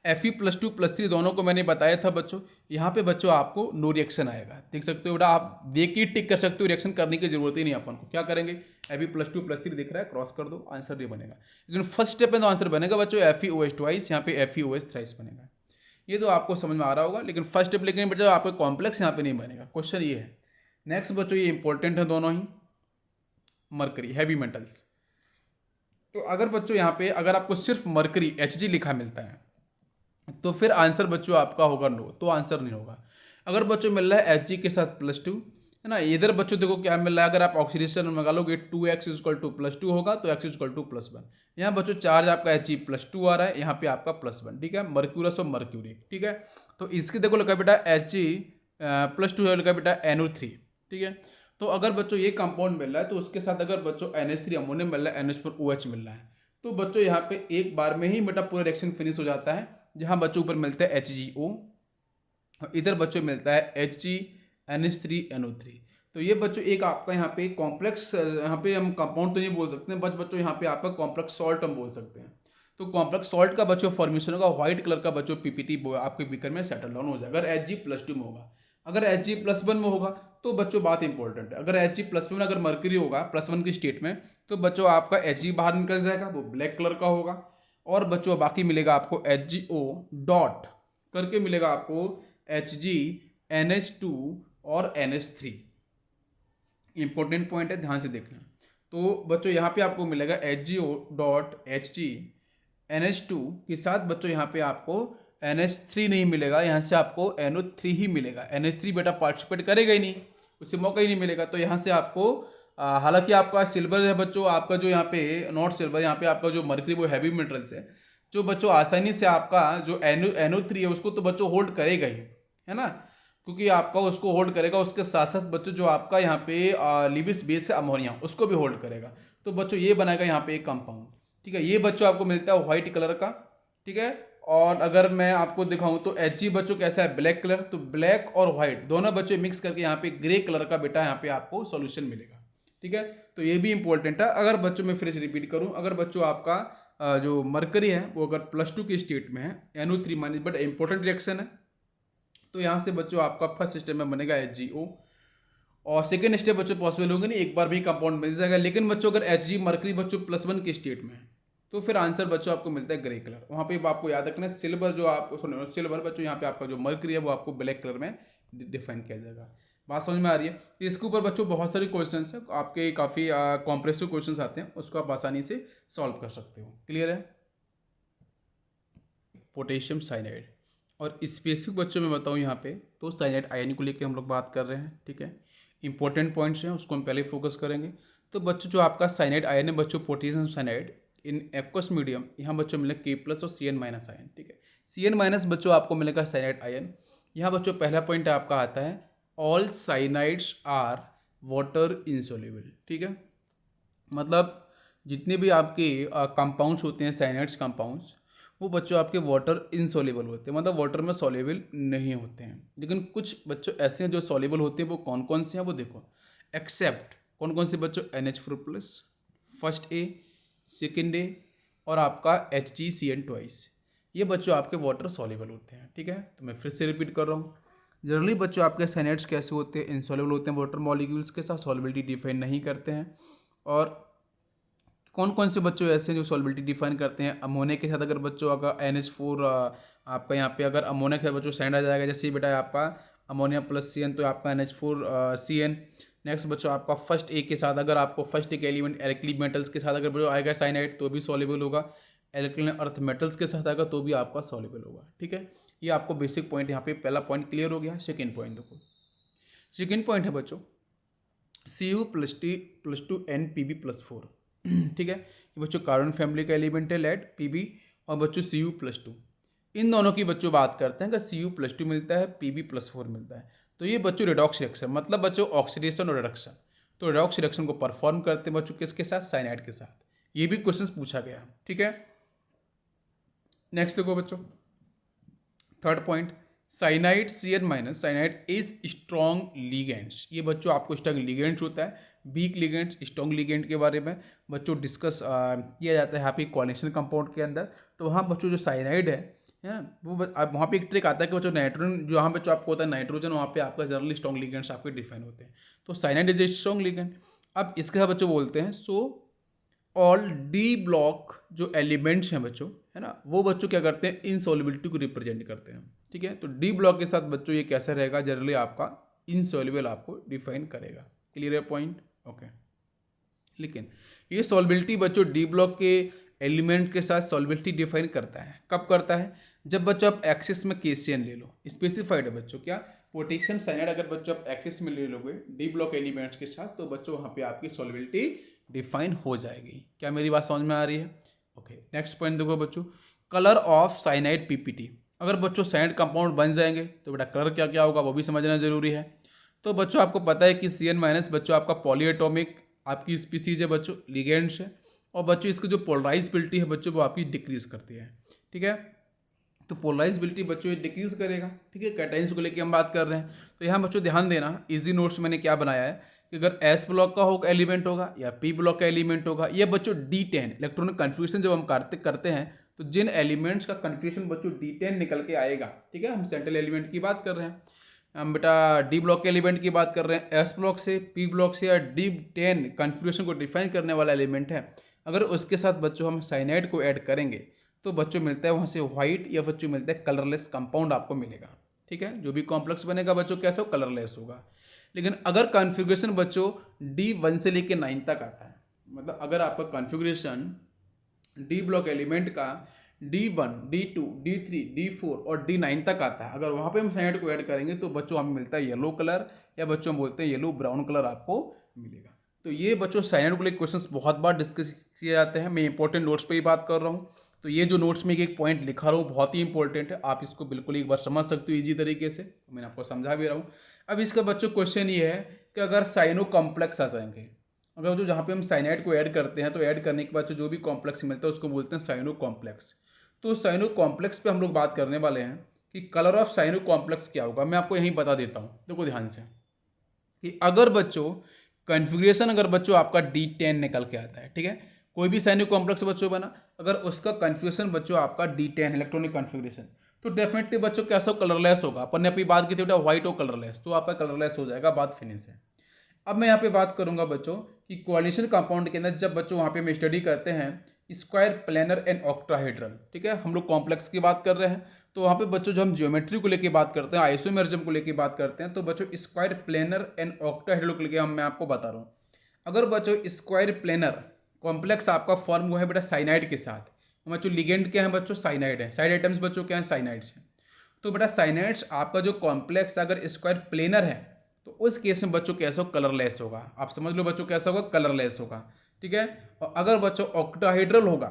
Fe+2+3 दोनों को मैंने बताया था बच्चों। यहाँ पे बच्चों आपको नो रिएक्शन आएगा, देख सकते हो बेटा, आप देख के टिक कर सकते हो, रिएक्शन करने की जरूरत ही नहीं अपन को। क्या करेंगे, Fe+2+3 दिख रहा है, क्रॉस कर दो, आंसर नहीं बनेगा। लेकिन फर्स्ट स्टेप में तो आंसर बनेगा बच्चों FeOH ट्वाइस, यहाँ पे FeOH थ्राइस बनेगा। ये तो आपको समझ में आ रहा होगा। लेकिन फर्स्ट स्टेप, लेकिन बच्चों आपको कॉम्प्लेक्स यहाँ पे नहीं बनेगा। क्वेश्चन ये है। नेक्स्ट बच्चों, ये इंपॉर्टेंट है दोनों ही, मरकरी, हैवी मेटल्स। तो अगर बच्चों यहाँ पे अगर आपको सिर्फ मरकरी Hg लिखा मिलता है तो फिर आंसर बच्चों आपका होगा नो, तो आंसर नहीं होगा। अगर बच्चों मिल रहा है Hg के साथ +2, है ना, इधर बच्चों देखो क्या मिल रहा है, अगर आप ऑक्सीडेशन में लगालोगे 2x = +2 होगा तो x = +1। यहाँ बच्चों चार्ज आपका He +2 आ रहा है, यहाँ पे आपका +1, ठीक है, मर्क्यूरस और मर्क्यूरी, ठीक है। तो इसके देखो लगा बेटा He +2 है, लगा बेटा NO3, ठीक है। तो अगर बच्चों ये कंपाउंड मिल रहा है तो उसके साथ अगर बच्चों NH3 अमोनियम मिल रहा है, NH4OH मिल रहा है, तो बच्चों यहाँ पे एक बार में ही बेटा पूरा रिएक्शन फिनिश हो जाता है। जहाँ बच्चों ऊपर मिलता है HgO, इधर बच्चों मिलता है Hg NH3NO3। तो ये बच्चों एक आपका यहाँ पे कॉम्प्लेक्स, यहाँ पे हम कंपाउंड तो नहीं बोल सकते हैं, बच्चों यहाँ पे आपका कॉम्प्लेक्स सॉल्ट हम बोल सकते हैं। तो कॉम्प्लेक्स सॉल्ट का बच्चों फॉर्मेशन होगा, व्हाइट कलर का बच्चों PPT आपके बीकर में सेटल डाउन हो जाएगा अगर Hg+2 में होगा। अगर Hg+1 में होगा तो बच्चों बात इंपॉर्टेंट है, अगर Hg+1 अगर मर्करी होगा +1 की स्टेट में तो बच्चों आपका Hg बाहर निकल जाएगा, वो ब्लैक कलर का होगा। और बच्चों बाकी मिलेगा आपको HgO डॉट करके मिलेगा आपको Hg NH2 और NH3। इंपॉर्टेंट पॉइंट है, ध्यान से देखना। तो बच्चों यहाँ पे आपको मिलेगा HgO डॉट Hg NH2 के साथ बच्चों यहाँ पे आपको NH3 नहीं मिलेगा, यहाँ से आपको NO3 ही मिलेगा। NH3 बेटा पार्टिसिपेट करेगा ही नहीं, उसे मौका ही नहीं मिलेगा। तो यहाँ से आपको हालांकि आपका सिल्वर है बच्चों, आपका जो यहाँ पे नॉट सिल्वर, यहाँ पे आपका जो मर्करी वो हैवी मेटल्स है, जो बच्चों आसानी से आपका जो NO3 है उसको तो बच्चों होल्ड करेगा ही, है ना, क्योंकि आपका उसको होल्ड करेगा। उसके साथ साथ बच्चों जो आपका यहाँ पे लिविस बेस है अमोनिया, उसको भी होल्ड करेगा। तो बच्चों ये बनाएगा यहाँ पे एक कंपाउंड, ठीक है। ये बच्चों आपको मिलता है व्हाइट कलर का, ठीक है। और अगर मैं आपको दिखाऊं तो Hg बच्चों कैसा है, ब्लैक कलर। तो ब्लैक और व्हाइट दोनों बच्चों मिक्स करके यहाँ पे ग्रे कलर का बेटा यहाँ पे आपको सॉल्यूशन मिलेगा, ठीक है। तो ये भी इंपॉर्टेंट है। अगर बच्चों में फिर से रिपीट करूं, अगर बच्चों आपका जो मरकरी है वो अगर +2 की स्टेट में है, NO3- बट इंपॉर्टेंट रिएक्शन है, तो यहाँ से बच्चों आपका फर्स्ट स्टेप में बनेगा HgO, और सेकेंड स्टेप बच्चों पॉसिबल होगा नहीं, एक बार भी कंपाउंड मिल जाएगा। लेकिन बच्चों अगर Hg मरकरी बच्चों +1 की स्टेट में है तो फिर आंसर बच्चों आपको मिलता है ग्रे कलर। वहाँ पे आपको याद रखना है सिल्वर, जो आप सिल्वर बच्चों यहाँ पे आपका जो मरकरी है वो आपको ब्लैक कलर में डिफाइन किया जाएगा। बात समझ में आ रही है। तो इसके ऊपर बच्चों बहुत सारे क्वेश्चंस हैं, आपके काफ़ी कॉम्प्रेसिव क्वेश्चंस आते हैं, उसको आप आसानी से सॉल्व कर सकते हो। क्लियर है। पोटेशियम साइनाइड, और स्पेसिफिक बच्चों में बताऊँ यहाँ पे तो साइनाइड आयन को लेकर हम लोग बात कर रहे हैं, ठीक है। इंपॉर्टेंट पॉइंट्स हैं उसको हम पहले फोकस करेंगे। तो बच्चों जो आपका साइनाइड आयन है बच्चों, potassium cyanide in aqueous medium, यहाँ बच्चों मिलेगा K+ और Cn- आयन, ठीक है। Cn- बच्चों आपको मिलेगा साइनाइड आयन। यहाँ बच्चों पहला पॉइंट आपका आता है all cyanides are water insoluble, ठीक है। मतलब जितने भी आपके कंपाउंड्स होते हैं साइनाइड्स कंपाउंड्स, वो बच्चों आपके वाटर इनसोल्यूबल होते हैं, मतलब वाटर में सॉल्युबल नहीं होते हैं। लेकिन कुछ बच्चों ऐसे हैं जो सॉल्युबल होते हैं, वो कौन कौन से हैं वो देखो। एक्सेप्ट कौन कौन से बच्चों, NH4+, फर्स्ट ए, सेकेंड ए, और आपका HgCN ट्वाइस, ये बच्चों आपके वाटर सॉल्युबल होते हैं, ठीक है। तो मैं फिर से रिपीट कर रहा हूँ। जनरली बच्चों आपके साइनाइड्स कैसे होते हैं, इनसॉल्युबल होते हैं वाटर मॉलिक्यूल्स के साथ, सॉल्युबिलिटी डिफाइन नहीं करते हैं। और कौन कौन से बच्चों ऐसे हैं जो सॉल्बिलिटी डिफाइन करते हैं? अमोनिया के साथ अगर बच्चों अगर NH4 आपका यहाँ पे अगर अमोनिया के साथ बच्चों सैंड आ जाएगा, जैसे बेटा आपका अमोनिया प्लस CN तो आपका NH4 CN। नेक्स्ट बच्चों आपका फर्स्ट ए के साथ अगर आपको फर्स्ट एक एलिमेंट एल्कली मेटल्स के साथ अगर बच्चों आएगा साइनाइड तो भी सॉल्युबल होगा, एल्कली अर्थ मेटल्स के साथ आएगा तो भी आपका सॉल्युबल होगा। ठीक है, ये आपको बेसिक पॉइंट यहाँ पे पहला पॉइंट क्लियर हो गया। सेकेंड पॉइंट देखो, सेकेंड पॉइंट है बच्चों Cu+2N Pb+4। ठीक है, ये बच्चों कार्बन फैमिली का एलिमेंट है लेड Pb, और बच्चों Cu+2 इन दोनों की बच्चों बात करते हैं, अगर Cu+2 मिलता है Pb+4 मिलता है तो ये बच्चों रिडॉक्स रिएक्शन, मतलब बच्चों ऑक्सीडेशन और रिडक्शन, तो रिडॉक्स रिएक्शन को परफॉर्म करते हैं बच्चों किसके साथ? साइनाइड के साथ। ये भी क्वेश्चन पूछा गया। ठीक है, नेक्स्ट देखो बच्चों, third point, cyanide CN- cyanide is strong ligands. ये बच्चों आपको स्ट्रॉन्ग लिगेंड्स होता है, वीक लिगेंड्स, स्ट्रॉन्ग लिगेंड के बारे में बच्चों डिस्कस किया जाता है आपकी कोऑर्डिनेशन कंपाउंड के अंदर। तो वहाँ बच्चों जो साइनाइड है ना, वो अब वहाँ पे एक ट्रिक आता है कि बच्चों नाइट्रोजन जो वहाँ पे जो आपको होता है नाइट्रोजन, वहाँ पे आपका जनरली स्ट्रॉन्ग लिगेंड्स आपके डिफाइन होते हैं। तो cyanide is a strong ligand. अब इसके साथ बच्चों बोलते हैं सो ऑल डी ब्लॉक जो एलिमेंट्स हैं बच्चों, है ना, वो बच्चों क्या करते हैं? इनसॉल्युबिलिटी को रिप्रेजेंट करते हैं। ठीक है, तो डी ब्लॉक के साथ बच्चों ये कैसा रहेगा? जनरली आपका इनसॉल्युबल आपको डिफाइन करेगा। क्लियर है पॉइंट? ओके, लेकिन ये सॉल्बिलिटी बच्चों डी ब्लॉक के एलिमेंट के साथ सॉल्बिलिटी डिफाइन करता है। कब करता है? जब बच्चों आप एक्सिस में KCN ले लो, स्पेसिफाइड है बच्चों क्या, पोटेशियम साइनाइड अगर बच्चों आप एक्सिस में ले लोगे डी ब्लॉक एलिमेंट्स के साथ तो बच्चों वहाँ पे आपकी सॉल्बिलिटी डिफाइन हो जाएगी। क्या मेरी बात समझ में आ रही है? ओके, नेक्स्ट पॉइंट देखो बच्चों, कलर ऑफ साइनाइड PPT। अगर बच्चों साइनाइड कंपाउंड बन जाएंगे तो बेटा कलर क्या क्या होगा वो भी समझना जरूरी है। तो बच्चों आपको पता है कि CN- बच्चों आपका पॉलीएटॉमिक आपकी स्पीसीज है बच्चों, लिगेंड्स है, और बच्चों इसकी जो पोलराइजबिलिटी है बच्चों वो आपकी डिक्रीज करती है। ठीक है, तो पोलराइजबिलिटी बच्चों ये डिक्रीज करेगा। ठीक है, कैटाइंस को लेकर हम बात कर रहे हैं। तो यहाँ बच्चों ध्यान देना, इजी नोट्स मैंने क्या बनाया है कि अगर S ब्लॉक का होगा एलिमेंट होगा या P ब्लॉक का एलिमेंट होगा, ये बच्चों D10 इलेक्ट्रॉनिक कन्फ्यूजन जब हम करते हैं तो जिन एलिमेंट्स का कन्फ्यूजन बच्चों D10 निकल के आएगा, ठीक है, हम सेंट्रल एलिमेंट की बात कर रहे हैं, हम बेटा डी ब्लॉक के एलिमेंट की बात कर रहे हैं, एस ब्लॉक से P ब्लॉक से या D10 कन्फ्यूजन को डिफाइन करने वाला एलिमेंट है, अगर उसके साथ बच्चों हम साइनाइड को ऐड करेंगे तो बच्चों मिलता है वहाँ से व्हाइट या बच्चों मिलता है कलरलेस कंपाउंड आपको मिलेगा। ठीक है, जो भी कॉम्प्लेक्स बनेगा बच्चों कैसा हो? कलरलेस होगा। लेकिन अगर कॉन्फ़िगरेशन बच्चों D1 से लेकर 9 तक आता है, मतलब अगर आपका कॉन्फ़िगरेशन डी ब्लॉक एलिमेंट का D1, D2, D3, D4 और D9 तक आता है, अगर वहाँ पे हम साइनाइड को ऐड करेंगे तो बच्चों हमें मिलता है येलो कलर, या बच्चों हम बोलते हैं येलो ब्राउन कलर आपको मिलेगा। तो ये बच्चों साइनाइड को लेकर क्वेश्चंस बहुत बार डिस्कस किए जाते हैं। मैं इंपॉर्टेंट नोट्स पे ही बात कर रहा हूँ, तो ये जो नोट्स में एक पॉइंट लिखा रहा हूँ बहुत ही इंपॉर्टेंट है, आप इसको बिल्कुल एक बार समझ सकते हो ईजी तरीके से, मैंने आपको समझा भी रहा हूँ। अब इसका बच्चों क्वेश्चन ये है कि अगर साइनो कॉम्प्लेक्स आ जाएंगे, अगर जो जहाँ पे हम साइनाइड को ऐड करते हैं तो ऐड करने के बाद जो भी कॉम्प्लेक्स मिलता है उसको बोलते हैं साइनो कॉम्प्लेक्स। तो साइनो कॉम्प्लेक्स पे हम लोग बात करने वाले हैं कि कलर ऑफ साइनो कॉम्प्लेक्स क्या होगा। मैं आपको यहीं बता देता हूँ, देखो ध्यान से, कि अगर बच्चों कन्फिग्रेशन अगर बच्चों आपका D10 निकल के आता है, ठीक है, कोई भी साइनो कॉम्प्लेक्स बच्चों बना, अगर उसका कन्फिग्रेशन बच्चों आपका D10 इलेक्ट्रॉनिक कन्फिग्रेशन, तो डेफिनेटली बच्चों कैसा कलरलेस होगा। अपन ने अपनी बात की थी बेटा व्हाइट और कलरलेस, तो आपका कलरलेस हो जाएगा, बात फिनिश है। अब मैं यहाँ पे बात करूंगा बच्चों कि कोऑर्डिनेशन कंपाउंड के अंदर जब बच्चों वहाँ पे हम स्टडी करते हैं स्क्वायर प्लेनर एंड ऑक्टाहेड्रल, ठीक है, हम लोग कॉम्प्लेक्स की बात कर रहे हैं, तो वहाँ पे बच्चों जो हम ज्योमेट्री को लेके बात करते हैं, आइसोमेरिज्म को लेके बात करते हैं, तो बच्चों स्क्वायर प्लेनर एंड ऑक्टाहेड्रल को लेके मैं आपको बता रहा हूँ। अगर बच्चों स्क्वायर प्लेनर कॉम्प्लेक्स आपका फॉर्म हुआ है बेटा साइनाइड के साथ, तो बच्चों लिगेंड क्या है बच्चों? साइनाइड है। साइड आइटम्स बच्चों क्या है? साइनाइड्स हैं। तो बेटा साइनाइड्स आपका जो कॉम्प्लेक्स अगर स्क्वायर प्लेनर है तो उस केस में बच्चों कैसा हो? कलरलेस होगा। आप समझ लो बच्चों कैसा होगा? कलरलेस होगा। ठीक है, और अगर बच्चों ऑक्टाहेड्रल होगा,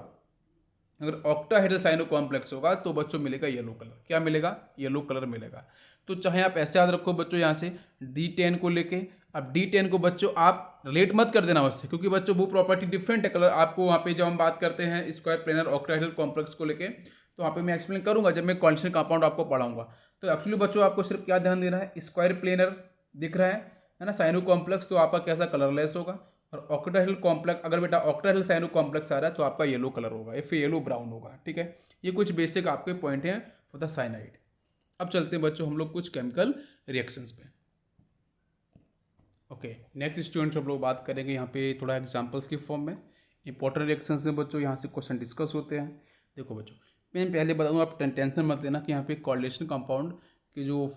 अगर ऑक्टाहेड्रल साइनो कॉम्प्लेक्स होगा तो बच्चों मिलेगा येलो कलर। क्या मिलेगा? येलो कलर मिलेगा। तो चाहे आप ऐसे याद रखो बच्चों यहाँ से D10 को लेके, अब D10 को बच्चों आप रिलेट मत कर देना उससे, क्योंकि बच्चों वो प्रॉपर्टी डिफरेंट है कलर आपको वहाँ पे जब हम बात करते हैं स्क्वायर प्लेनर ऑक्टाहेड्रल कॉम्प्लेक्स को लेके, तो वहाँ पे मैं एक्सप्लेन करूंगा जब मैं कॉन्स्टेंट कंपाउंड आपको पढ़ाऊंगा। तो एक्चुअली बच्चों आपको सिर्फ क्या ध्यान देना है, स्क्वायर प्लेनर दिख रहा है ना साइनो कॉम्प्लेक्स, तो आपका कैसा? कलरलेस होगा। और ऑक्टाहेड्रल कॉम्प्लेक्स अगर बेटा ऑक्टाहेड्रल साइनो कॉम्प्लेक्स आ रहा है तो आपका येलो कलर होगा या फिर येलो ब्राउन होगा। ठीक है, ये कुछ बेसिक आपके पॉइंट हैं फॉर द साइनाइड। अब चलते हैं बच्चों हम लोग कुछ केमिकल रिएक्शंस पे। ओके, नेक्स्ट स्टूडेंट्स हम लोग बात करेंगे यहाँ पे थोड़ा एग्जांपल्स की फॉर्म में। इंपॉर्टेंट रिएक्शन से बच्चों यहाँ से क्वेश्चन डिस्कस होते हैं। देखो बच्चों, मैं पहले बताऊँगा, आप टेंशन मत लेना कि यहाँ पे कोऑर्डिनेशन कंपाउंड की जो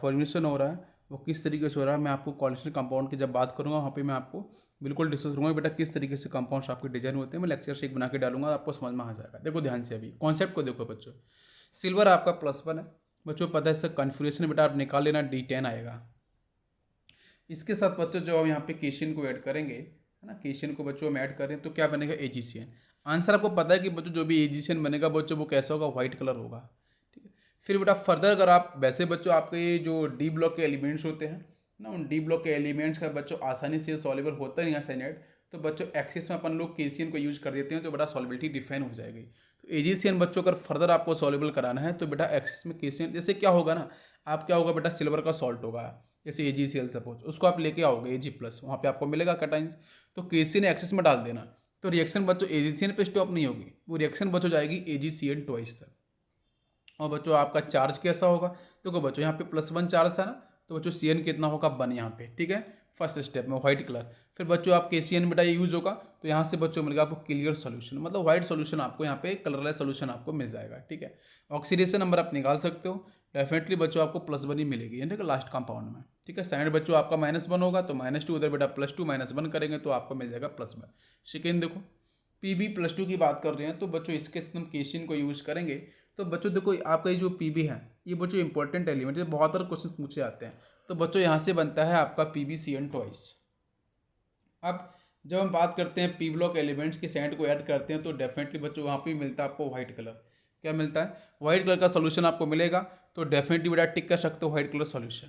फॉर्मेशन हो रहा है वो किस तरीके से हो रहा है। मैं आपको कोऑर्डिनेशन कंपाउंड की जब बात करूँगा वहाँ पे मैं आपको बिल्कुल डिस्कस करूँगा बेटा किस तरीके से कंपाउंड्स आपके डिजाइन होते हैं। मैं लेक्चर शेक बना के डालूंगा, आपको समझ में आ जाएगा। देखो ध्यान से अभी कॉन्सेप्ट को देखो बच्चों। सिल्वर आपका +1 है बच्चों, पता है इसका कन्फिग्रेशन बेटा आप निकाल लेना, D10 आएगा। इसके साथ बच्चों जो हम यहाँ पे केशियन को ऐड करेंगे, है ना, केशियन को बच्चों हम ऐड करें तो क्या बनेगा, AgCN। आंसर आपको पता है कि बच्चों जो भी AgCN बनेगा बच्चों वो कैसा होगा, व्हाइट कलर होगा। ठीक है, फिर बेटा फर्दर अगर आप वैसे बच्चों आपके जो डी ब्लॉक के एलिमेंट्स होते हैं ना, उन डी ब्लॉक के एलिमेंट्स का बच्चों आसानी से सॉल्युबल होता नहीं है साइनाइड, तो बच्चों एक्सिस में अपन लोग केशियन को यूज कर देते हैं तो बेटा सॉल्युबिलिटी डिफाइन हो जाएगी। तो AgCN बच्चों अगर फर्दर आपको सॉल्युबल कराना है तो बेटा एक्सिस में केशियन, जैसे क्या होगा ना, आप क्या होगा बेटा, सिल्वर का सॉल्ट होगा जैसे AgCl सपोज, उसको आप लेके आओगे Ag+, वहाँ पे आपको मिलेगा कैटाइंस, तो केशियन एक्सिस में डाल देना, तो रिएक्शन बच्चों AgCN पे स्टॉप नहीं होगी, वो रिएक्शन बच्चों जाएगी AgCN ट्वाइस तक। और बच्चों आपका चार्ज कैसा होगा, देखो बच्चों यहाँ पे +1 चार्ज था ना, तो बच्चों CN कितना होगा, 1 यहाँ पे। ठीक है, फर्स्ट स्टेप में व्हाइट कलर। फिर बच्चों आप KCN बेटा यूज होगा तो यहाँ से बच्चों मिलेगा आपको क्लियर सोल्यूशन, मतलब व्हाइट सोल्यूशन आपको यहाँ पे कलरलेस सोल्यूशन आपको मिल जाएगा। ठीक है, ऑक्सीडेशन नंबर आप निकाल सकते हो, डेफिनेटली बच्चों आपको +1 ही मिलेगी है ना लास्ट कंपाउंड में। ठीक है, साइड बच्चों आपका -1 होगा तो -2, उधर बेटा +2 -1 करेंगे तो आपको मिल जाएगा +1। सेकेंड देखो Pb+2 की बात कर रहे हैं तो बच्चों इसके हम केशियन को यूज करेंगे तो बच्चों देखो आपका ये जो Pb है ये बच्चों इंपॉर्टेंट एलिमेंट है, बहुत सारे क्वेश्चन पूछे जाते हैं। तो बच्चों यहाँ से बनता है आपका PbCN ट्वाइस। अब जब हम बात करते हैं पी ब्लॉक एलिमेंट्स के सेंट को ऐड करते हैं तो डेफिनेटली बच्चों वहाँ पे मिलता है आपको व्हाइट कलर। क्या मिलता है, व्हाइट कलर का सोल्यूशन आपको मिलेगा, तो डेफिनेटली बेटा टिक कर सकते हो व्हाइट कलर सोल्यूशन।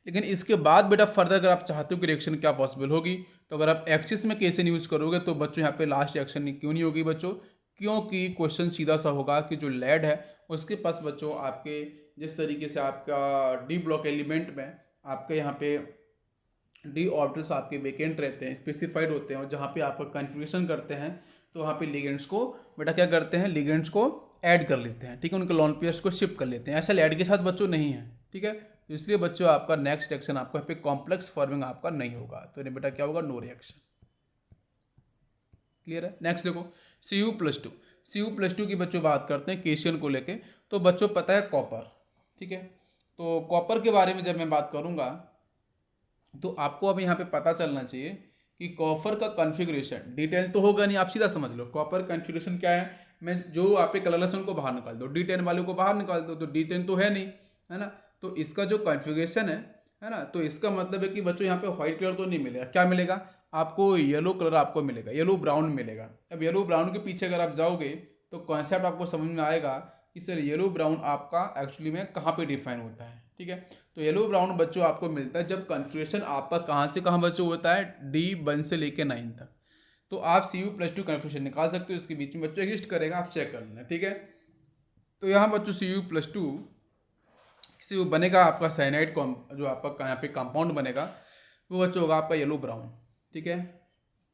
लेकिन इसके बाद बेटा फर्दर अगर आप चाहते हो कि रिएक्शन क्या पॉसिबल होगी, तो अगर आप एक्सिस में केशियन यूज करोगे तो बच्चों यहाँ पे लास्ट रिएक्शन क्यों नहीं होगी बच्चों, क्योंकि क्वेश्चन सीधा सा होगा कि जो लेड है उसके पास बच्चों आपके जिस तरीके से आपका डी ब्लॉक एलिमेंट में आपके यहाँ पे डी ऑर्बिटल्स आपके वेकेंट रहते हैं, स्पेसिफाइड होते हैं, और जहाँ पे आपका कन्फिग्रेशन करते हैं तो वहाँ पे लिगेंड्स को बेटा क्या करते हैं, लिगेंड्स को ऐड कर लेते हैं। ठीक है, उनके लोन पेयर्स को शिफ्ट कर लेते हैं, ऐसा लेड के साथ बच्चों नहीं है। ठीक है, तो इसलिए बच्चों आपका नेक्स्ट रिएक्शन आपको यहाँ पे कॉम्प्लेक्स फॉर्मिंग आपका नहीं होगा, तो बेटा क्या होगा, नो रिएक्शन। क्लियर है। नेक्स्ट देखो Cu+2, Cu+2 की बच्चों बात करते हैं केशियन को लेके, तो बच्चों पता है कॉपर। ठीक है, तो कॉपर के बारे में जब मैं बात करूंगा तो आपको अब यहाँ पे पता चलना चाहिए कि कॉपर का कॉन्फ़िगरेशन डिटेल तो होगा नहीं, आप सीधा समझ लो कॉपर कॉन्फ़िगरेशन क्या है। मैं जो आप कलरलेस उनको बाहर निकाल दो, D10 वाले को बाहर निकाल दो, तो D10 तो है नहीं, है ना, तो इसका जो कॉन्फ़िगरेशन है ना, तो इसका मतलब है कि बच्चों यहाँ पे व्हाइट कलर तो नहीं मिलेगा, क्या मिलेगा आपको, येलो कलर आपको मिलेगा, येलो ब्राउन मिलेगा। अब येलो ब्राउन के पीछे अगर आप जाओगे तो कॉन्सेप्ट आपको समझ में आएगा कि सर येलो ब्राउन आपका एक्चुअली में कहाँ पे डिफाइन होता है। ठीक है, तो येलो ब्राउन बच्चों आपको मिलता है जब कन्फिग्रेशन आपका कहाँ से कहाँ बच्चों होता है, D1 से लेके 9 तक। तो आप Cu+2 कन्फिग्रेशन निकाल सकते हो, इसके बीच में बच्चों एग्जिस्ट करेगा, आप चेक कर लेना। ठीक है, तो यहाँ बच्चों Cu+2 से बनेगा आपका साइनाइड जो आपका यहाँ पे कंपाउंड बनेगा वो बच्चों होगा आपका येलो ब्राउन। ठीक है,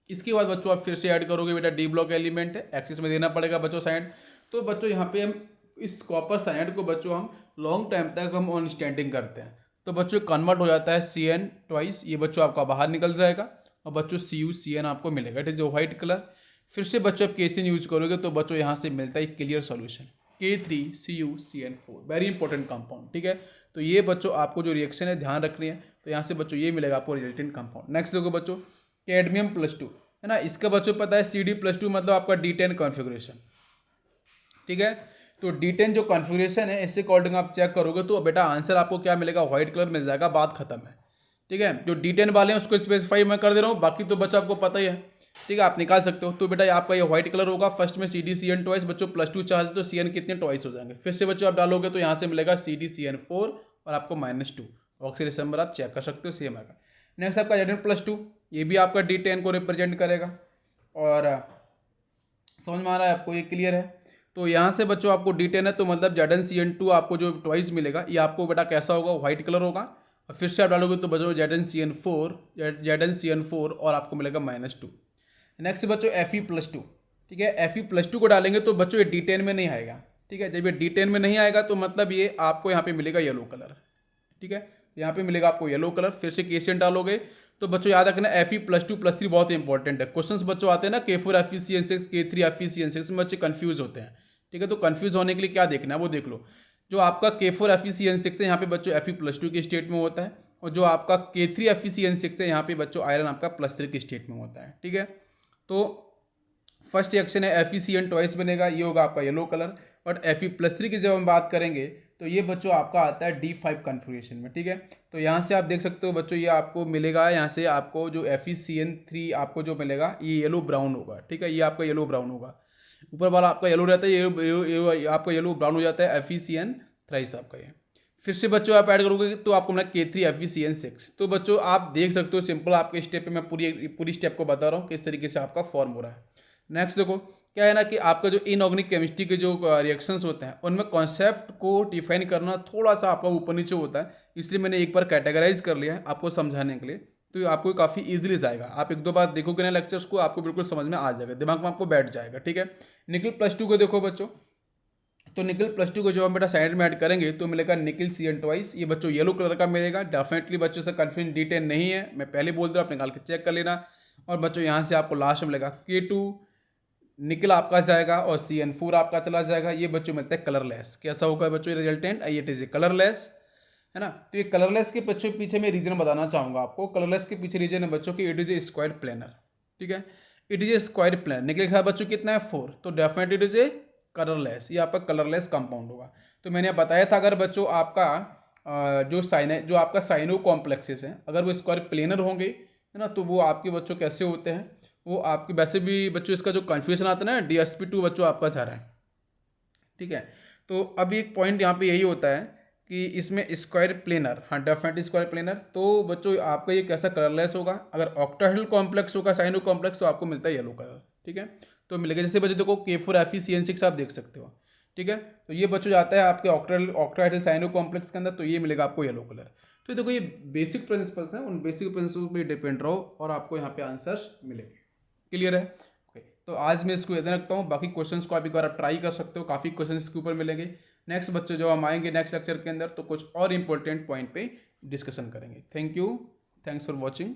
इसके बाद बच्चों आप फिर से ऐड करोगे बेटा डी ब्लॉक एलिमेंट है, एक्सिस में देना पड़ेगा बच्चों साइड, तो बच्चों यहाँ पे हम इस कॉपर साइनाइड को बच्चों हम लॉन्ग टाइम तक हम ऑन स्टैंडिंग करते हैं, तो बच्चों कन्वर्ट हो जाता है CN ट्वाइस, ये बच्चों आपका बाहर निकल जाएगा और बच्चों CuCN आपको मिलेगा, इट इज व्हाइट कलर। फिर से बच्चों आप केसिन यूज करोगे तो बच्चों यहाँ से मिलता है clear solution K3CuCN4, very important compound. ठीक है, तो ये बच्चों आपको जो रिएक्शन है ध्यान रखनी है, तो यहाँ से बच्चों ये मिलेगा आपको रिजल्टेंट कंपाउंड। नेक्स्ट देखो बच्चों कैडमियम+2 है ना, इसका बच्चों पता है Cd+2 मतलब आपका D10 कॉन्फ़िगरेशन। ठीक है, तो D10 जो कॉन्फ़िगरेशन है इससे अकॉर्डिंग आप चेक करोगे तो बेटा आंसर आपको क्या मिलेगा, व्हाइट कलर मिल जाएगा, बात खत्म है। ठीक है, जो D10 वाले हैं उसको स्पेसिफाई मैं कर दे रहा हूँ, बाकी तो बच्चा आपको पता ही है। ठीक है, आप निकाल सकते हो, तो बेटा आपका ये व्हाइट कलर होगा, फर्स्ट में CdCN ट्वाइस, बच्चों +2 चार्ज तो CN कितने ट्वाइस हो जाएंगे, फिर से बच्चों आप डालोगे तो यहाँ से मिलेगा CdCN4 और आपको -2, ऑक्सीडेशन नंबर आप चेक कर सकते हो, सेम आएगा। नेक्स्ट आपका Zn+2, ये भी आपका D10 को रिप्रेजेंट करेगा, और समझ में आ रहा है आपको, ये क्लियर है। तो यहाँ से बच्चों आपको D10 है तो मतलब ZnCN2 आपको जो ट्वाइस मिलेगा ये आपको बेटा कैसा होगा, व्हाइट कलर होगा, और फिर से आप डालोगे तो बच्चों ZnCN4 और आपको मिलेगा -2। नेक्स्ट बच्चों Fe+2, ठीक है, Fe+2 को डालेंगे तो बच्चों ये D10 में नहीं आएगा। ठीक है, जब ये D10 में नहीं आएगा तो मतलब ये आपको यहाँ पे मिलेगा येलो कलर। ठीक है, यहाँ पे मिलेगा आपको येलो कलर, फिर से केशियन डालोगे तो बच्चों याद रखना Fe+2+3 बहुत इंपॉर्टेंट है। क्वेश्चंस बच्चों आते हैं ना K4 FeCN6 K3 FeCN6 में बच्चे कंफ्यूज होते हैं, ठीक है। तो कंफ्यूज होने के लिए क्या देखना है वो देख लो। जो आपका K4 FeCN6 है यहाँ पे बच्चों Fe+2 के स्टेट में होता है, और जो आपका K3 FeCN6 है यहाँ पे बच्चों आयरन आपका +3 के स्टेट में होता है, ठीक है। तो फर्स्ट रिएक्शन है FeCN ट्वाइस बनेगा, ये होगा आपका येलो कलर। बट Fe+3 की जब हम बात करेंगे तो ये बच्चों आपका आता है D5 कन्फिग्रेशन में, ठीक है। तो यहाँ से आप देख सकते हो बच्चों, ये आपको मिलेगा यहाँ से आपको जो FeCN3 आपको जो मिलेगा ये येलो ब्राउन होगा, ठीक है। ये आपका येलो ब्राउन होगा, ऊपर वाला आपका येलो रहता है, ये आपका येलो ब्राउन हो जाता है FeCN थ्राइस आपका। ये फिर से बच्चों आप ऐड करोगे तो आपको मिला K3 FeCN6। तो बच्चों आप देख सकते हो सिंपल आपके स्टेप पे मैं पूरी स्टेप को बता रहा हूँ किस तरीके से आपका फॉर्म हो रहा है। नेक्स्ट देखो क्या है ना कि आपका जो इनऑर्गेनिक केमिस्ट्री के जो रिएक्शंस होते हैं उनमें कॉन्सेप्ट को डिफाइन करना थोड़ा सा आपका ऊपर नीचे होता है, इसलिए मैंने एक बार कैटेगराइज कर लिया है आपको समझाने के लिए। तो आपको काफ़ी इजीली जाएगा, आप एक दो बार देखोगे ना लेक्चर्स को, आपको बिल्कुल समझ में आ जाएगा, दिमाग में आपको बैठ जाएगा, ठीक है। निकल+2 को देखो बच्चों, तो निकल+2 को जब हम बेटा साइड में ऐड करेंगे तो मिलेगा निकल CN ट्वाइस, ये बच्चों येलो कलर का मिलेगा। डेफिनेटली बच्चों से कन्फ्यूजन D10 नहीं है, मैं पहले बोल रहा हूँ, आप निकाल के चेक कर लेना। और बच्चों यहाँ से आपको लास्ट में मिलेगा K2 निकल आपका जाएगा और CN4 आपका चला जाएगा। ये बच्चों मिलता है कलरलेस। कैसा होगा बच्चों ये रिजल्टेंट, इट इज कलरलेस, है ना। तो ये कलरलेस के बच्चों पीछे मैं रीजन बताना चाहूँगा आपको। कलरलेस के पीछे रीजन है बच्चों की it is a square planar, ठीक है। It is a square planar, निकल के साथ बच्चों कितना है 4, तो definitely it is a colourless, ये आपका कलरलेस कंपाउंड होगा। तो मैंने बताया था अगर बच्चों आपका जो आपका साइनो कॉम्प्लेक्सेस है अगर वो स्क्वायर प्लेनर होंगे, है ना, तो वो आपके बच्चों कैसे होते हैं, वो आपके वैसे भी बच्चों इसका जो कन्फ्यूजन आता है ना DsP2 बच्चों आपका जा रहा है, ठीक है। तो अब एक पॉइंट यहाँ पे यही होता है कि इसमें स्क्वायर प्लेनर, हाँ डेफिनेटली स्क्वायर प्लेनर, तो बच्चों आपका ये कैसा कलरलेस होगा। अगर ऑक्टाहेड्रल कॉम्प्लेक्स होगा साइनो कॉम्प्लेक्स तो आपको मिलता है येलो कलर, ठीक है। तो मिलेगा जैसे बच्चों देखो K4 FeCN6 आप देख सकते हो, ठीक है। तो ये बच्चों जाता है आपके ऑक्टाहेड्रल साइनो कॉम्प्लेक्स के अंदर, तो ये मिलेगा आपको येलो कलर। तो देखो ये बेसिक प्रिंसिपल्स हैं, उन बेसिक प्रिंसिपल पे डिपेंड रहो और आपको यहाँ पे आंसर्स मिलेंगे। क्लियर है, तो आज मैं इसको इधर रखता हूँ। बाकी क्वेश्चंस को आप एक बार आप ट्राई कर सकते हो, काफ़ी क्वेश्चंस इसके ऊपर मिलेंगे। नेक्स्ट बच्चे जब हम आएंगे नेक्स्ट लेक्चर के अंदर तो कुछ और इंपॉर्टेंट पॉइंट पे डिस्कशन करेंगे। Thank you, thanks for watching.